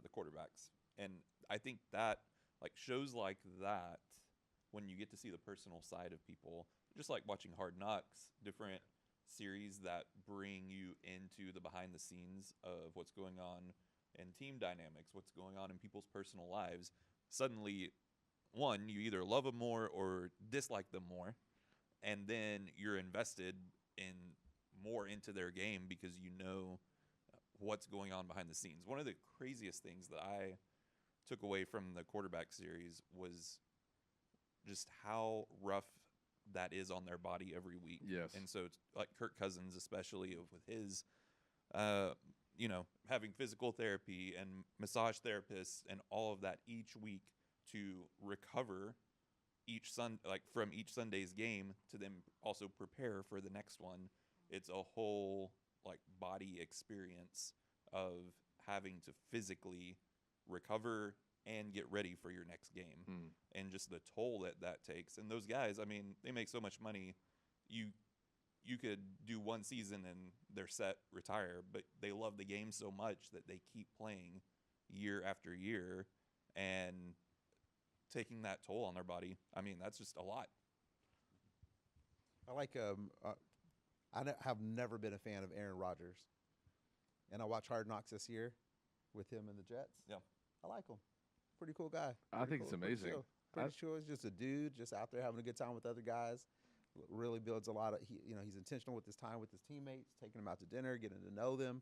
the Quarterbacks, and I think that shows like that, when you get to see the personal side of people, just like watching Hard Knocks, different series that bring you into the behind the scenes of what's going on in team dynamics, what's going on in people's personal lives. Suddenly, one, you either love them more or dislike them more, and then you're invested more into their game because you know what's going on behind the scenes. One of the craziest things that I took away from the Quarterback series was just how rough that is on their body every week. Yes. And so it's like Kirk Cousins, especially with his, having physical therapy and massage therapists and all of that each week to recover from each Sunday's game to then also prepare for the next one. It's a whole body experience of having to physically recover and get ready for your next game, and just the toll that takes. And those guys, I mean, they make so much money. You could do one season and they're set, retire, but they love the game so much that they keep playing year after year and taking that toll on their body. I mean, that's just a lot. I like have never been a fan of Aaron Rodgers, and I watched Hard Knocks this year with him and the Jets. Yeah, I like him. Pretty cool guy. I think it's amazing. Pretty sure he's just a dude, just out there having a good time with other guys. Really builds a lot of. He's intentional with his time with his teammates, taking them out to dinner, getting to know them.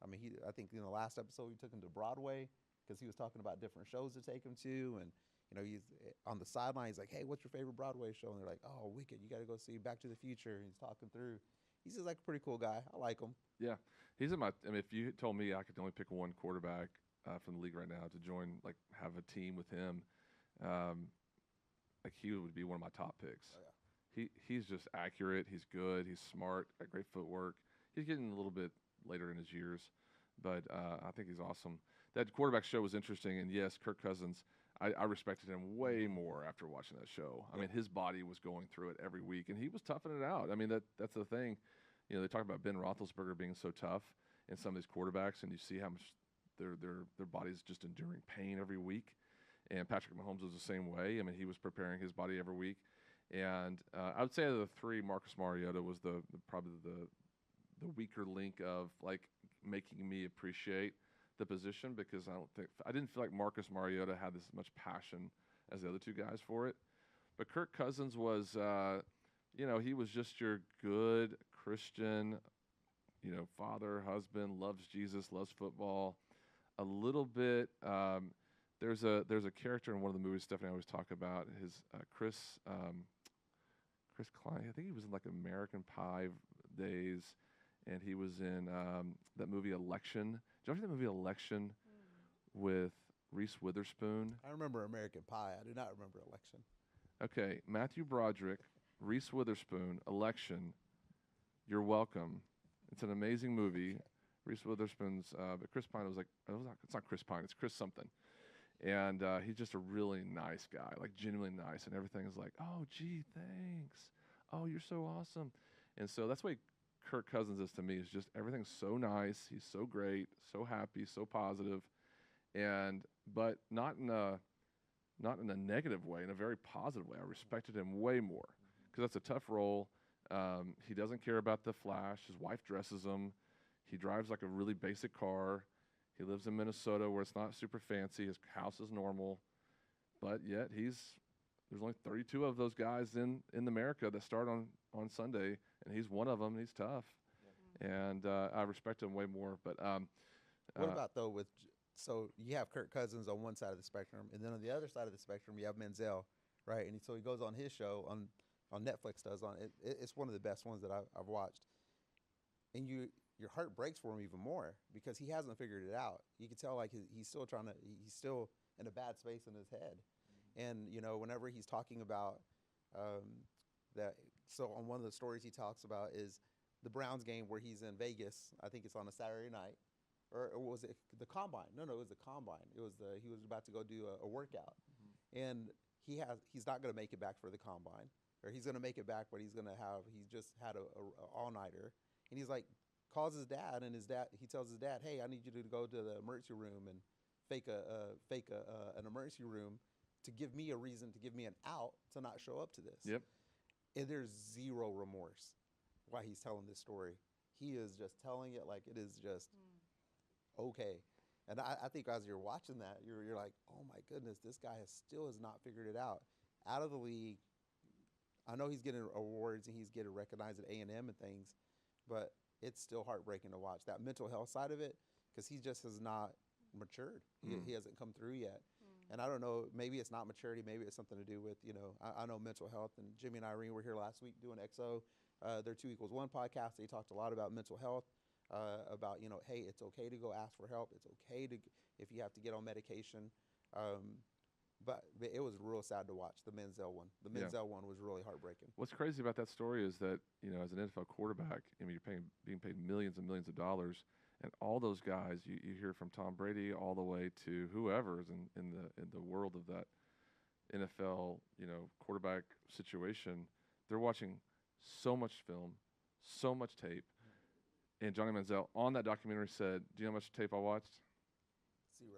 I mean, I think in the last episode we took him to Broadway because he was talking about different shows to take him to, and he's on the sideline. He's like, "Hey, what's your favorite Broadway show?" And they're like, "Oh, Wicked. You got to go see Back to the Future." And he's talking through. He's just like a pretty cool guy. I like him. Yeah, he's in my. I mean, if you told me I could only pick one quarterback from the league right now to join, have a team with him, he would be one of my top picks. Oh, yeah. He's just accurate. He's good. He's smart. Got great footwork. He's getting a little bit later in his years, but I think he's awesome. That Quarterback Show was interesting, and yes, Kirk Cousins. I respected him way more after watching that show. I mean, his body was going through it every week, and he was toughing it out. I mean, that's the thing. You know, they talk about Ben Roethlisberger being so tough, and some of these quarterbacks, and you see how much their body's just enduring pain every week. And Patrick Mahomes was the same way. I mean, he was preparing his body every week. And I would say of the three, Marcus Mariota was probably the weaker link of like making me appreciate the position, because I didn't feel like Marcus Mariota had as much passion as the other two guys for it. But Kirk Cousins was, he was just your good Christian, father, husband, loves Jesus, loves football. A little bit. There's a character in one of the movies Stephanie always talk about. His Chris Klein. I think he was in like American Pie days, and he was in that movie Election. Did you ever see that movie Election with Reese Witherspoon? I remember American Pie. I do not remember Election. Okay, Matthew Broderick, Reese Witherspoon, Election. You're welcome. It's an amazing movie. Reese Witherspoon's, but Chris Pine it's not Chris Pine, it's Chris something. And he's just a really nice guy, like genuinely nice, and everything is like, oh, gee, thanks. Oh, you're so awesome. And so that's what Kirk Cousins is to me, is just everything's so nice. He's so great, so happy, so positive, but not in a negative way, in a very positive way. I respected him way more, because that's a tough role. He doesn't care about the flash. His wife dresses him. He drives like a really basic car. He lives in Minnesota where it's not super fancy. His house is normal. But yet there's only 32 of those guys in America that start on Sunday, and he's one of them, and he's tough. And I respect him way more. But what about, though, so you have Kirk Cousins on one side of the spectrum, and then on the other side of the spectrum, you have Manziel, right? And so he goes on his show on Netflix, it's one of the best ones that I've watched. And your heart breaks for him even more, because he hasn't figured it out. You can tell like he's still in a bad space in his head. And, whenever he's talking about that, so on one of the stories he talks about is the Browns game where he's in Vegas. I think it's on a Saturday night. Or was it the Combine? No, it was the Combine. He was about to go do a workout. And he's not going to make it back for the Combine. Or he's going to make it back, but he's just had a all-nighter. And he's like, calls his dad, and he tells his dad, hey, I need you to go to the emergency room and fake an emergency room to give me a reason, to give me an out to not show up to this. Yep. And there's zero remorse while he's telling this story. He is just telling it like it is just okay. And I think as you're watching that, you're like, oh my goodness, this guy still has not figured it out. Out of the league, I know he's getting awards and he's getting recognized at A&M and things, but it's still heartbreaking to watch that mental health side of it, because he just has not matured. He hasn't come through yet. And I don't know, maybe it's not maturity, maybe it's something to do with, I know mental health. And Jimmy and Irene were here last week doing XO, their 2 = 1 podcast. They talked a lot about mental health, about, hey, it's okay to go ask for help. It's okay if you have to get on medication. But it was real sad to watch, the Manziel one. The Manziel one was really heartbreaking. What's crazy about that story is that, as an NFL quarterback, I mean, you're being paid millions and millions of dollars, and all those guys you hear from Tom Brady all the way to whoever is in the world of that NFL, quarterback situation, they're watching so much film, so much tape. And Johnny Manziel on that documentary said, "Do you know how much tape I watched?" Zero.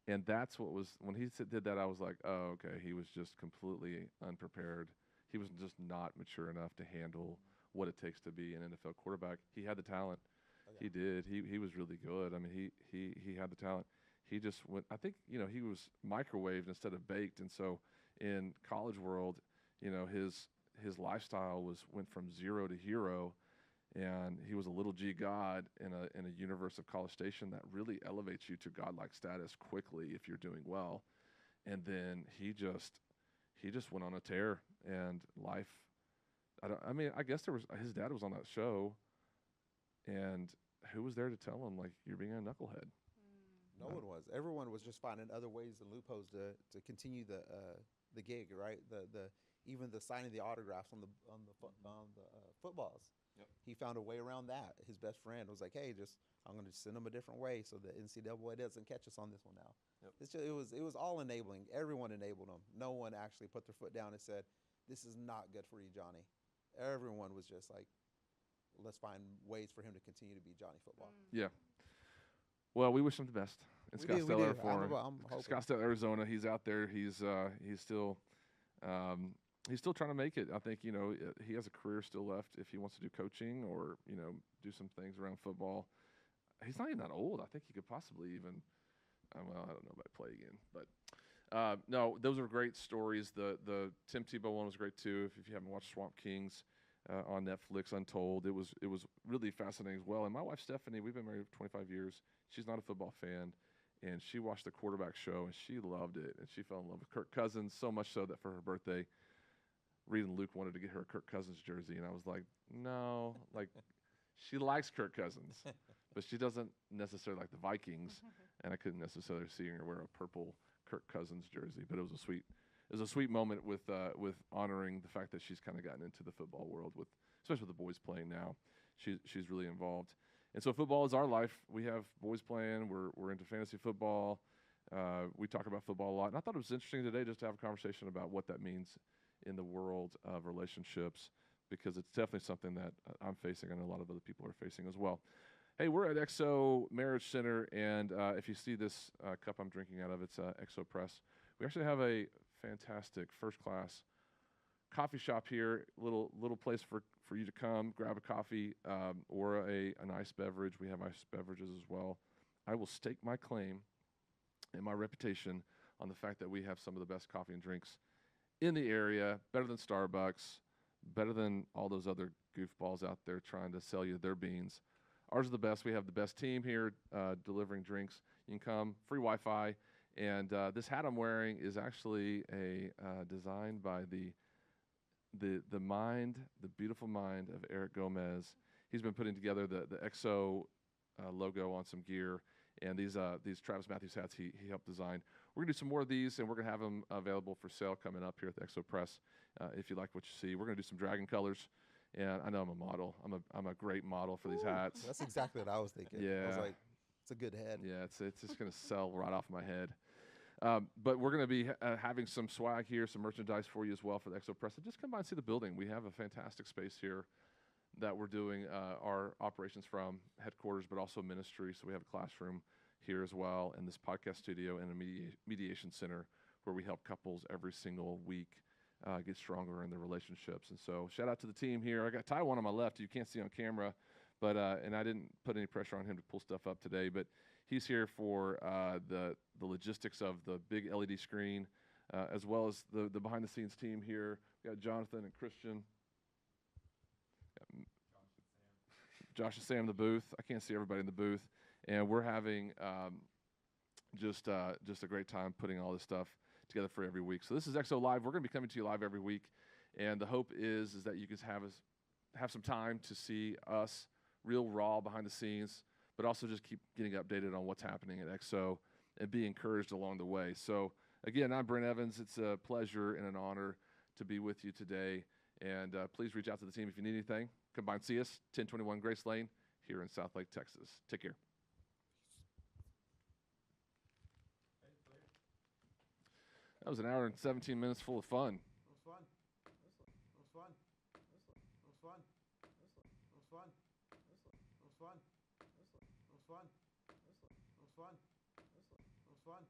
And that's what was, when he did that, I was like, oh, okay, he was just completely unprepared. He was just not mature enough to handle what it takes to be an NFL quarterback. He had the talent. Okay. He did. He was really good. I mean, he had the talent. He just went, I think, he was microwaved instead of baked. And so in college world, his lifestyle went from zero to hero. And he was a little G God in a universe of College Station that really elevates you to godlike status quickly if you're doing well. And then he just went on a tear, and life. I guess his dad was on that show, and who was there to tell him, like, you're being a knucklehead? No one was. Everyone was just finding other ways and loopholes to continue the gig, right? Even the signing the autographs on the footballs. Yep. He found a way around that. His best friend was like, "Hey, I'm going to send him a different way so the NCAA doesn't catch us on this one now." Yep. It was all enabling. Everyone enabled him. No one actually put their foot down and said, "This is not good for you, Johnny." Everyone was just like, "Let's find ways for him to continue to be Johnny football." Yeah. Well, we wish him the best in We do, Scottsdale, I'm hoping. Scottsdale, Arizona. He's out there. He's still trying to make it. I think he has a career still left if he wants to do coaching or do some things around football. He's not even that old. I think he could possibly even. Well, I don't know about play again, but no, those are great stories. The Tim Tebow one was great too. If you haven't watched Swamp Kings on Netflix, Untold, it was really fascinating as well. And my wife Stephanie, we've been married for 25 years. She's not a football fan, and she watched the quarterback show and she loved it, and she fell in love with Kirk Cousins so much so that for her birthday, Reed and Luke wanted to get her a Kirk Cousins jersey, and I was like, no, like she likes Kirk Cousins, but she doesn't necessarily like the Vikings, and I couldn't necessarily see her wear a purple Kirk Cousins jersey. But it was a sweet moment with honoring the fact that she's kind of gotten into the football world especially with the boys playing now. She's really involved, and so football is our life. We have boys playing. We're into fantasy football. We talk about football a lot, and I thought it was interesting today just to have a conversation about what that means in the world of relationships, because it's definitely something that I'm facing and a lot of other people are facing as well. Hey, we're at XO Marriage Center, and if you see this cup I'm drinking out of, it's XO Press. We actually have a fantastic first-class coffee shop here, little place for you to come, grab a coffee or an iced beverage. We have iced beverages as well. I will stake my claim and my reputation on the fact that we have some of the best coffee and drinks in the area, better than Starbucks, better than all those other goofballs out there trying to sell you their beans. Ours are the best. We have the best team here delivering drinks. You can come, free Wi-Fi, and this hat I'm wearing is actually designed by the beautiful mind of Eric Gomez. He's been putting together the XO logo on some gear, and these Travis Matthews hats he helped design. We're gonna do some more of these, and we're gonna have them available for sale coming up here at the XO Press. If you like what you see, we're gonna do some dragon colors. And I know I'm a model. I'm a great model for these hats. That's exactly what I was thinking. Yeah. I was like, it's a good head. Yeah, it's just gonna sell right off my head. But we're gonna be having some swag here, some merchandise for you as well for the XO Press. So just come by and see the building. We have a fantastic space here that we're doing our operations from, headquarters, but also ministry. So we have a classroom here as well, and this podcast studio and a mediation center where we help couples every single week get stronger in their relationships. And so shout out to the team here. I got Taiwan on my left, you can't see on camera, but and I didn't put any pressure on him to pull stuff up today, but he's here for the logistics of the big LED screen, as well as the behind the scenes team here. We got Jonathan and Christian. Josh and Sam in the booth. I can't see everybody in the booth, and we're having just a great time putting all this stuff together for every week. So this is XO Live. We're going to be coming to you live every week, and the hope is that you can have some time to see us real raw behind the scenes, but also just keep getting updated on what's happening at XO and be encouraged along the way. So again, I'm Brent Evans. It's a pleasure and an honor to be with you today, and please reach out to the team if you need anything. Come by and see us, 1021 Grace Lane here in South Lake, Texas. Take care. That was an hour and 17 minutes full of fun. It was fun. It was fun. It was fun. It was fun. It was fun. It was fun. It was fun. It was fun. It was fun.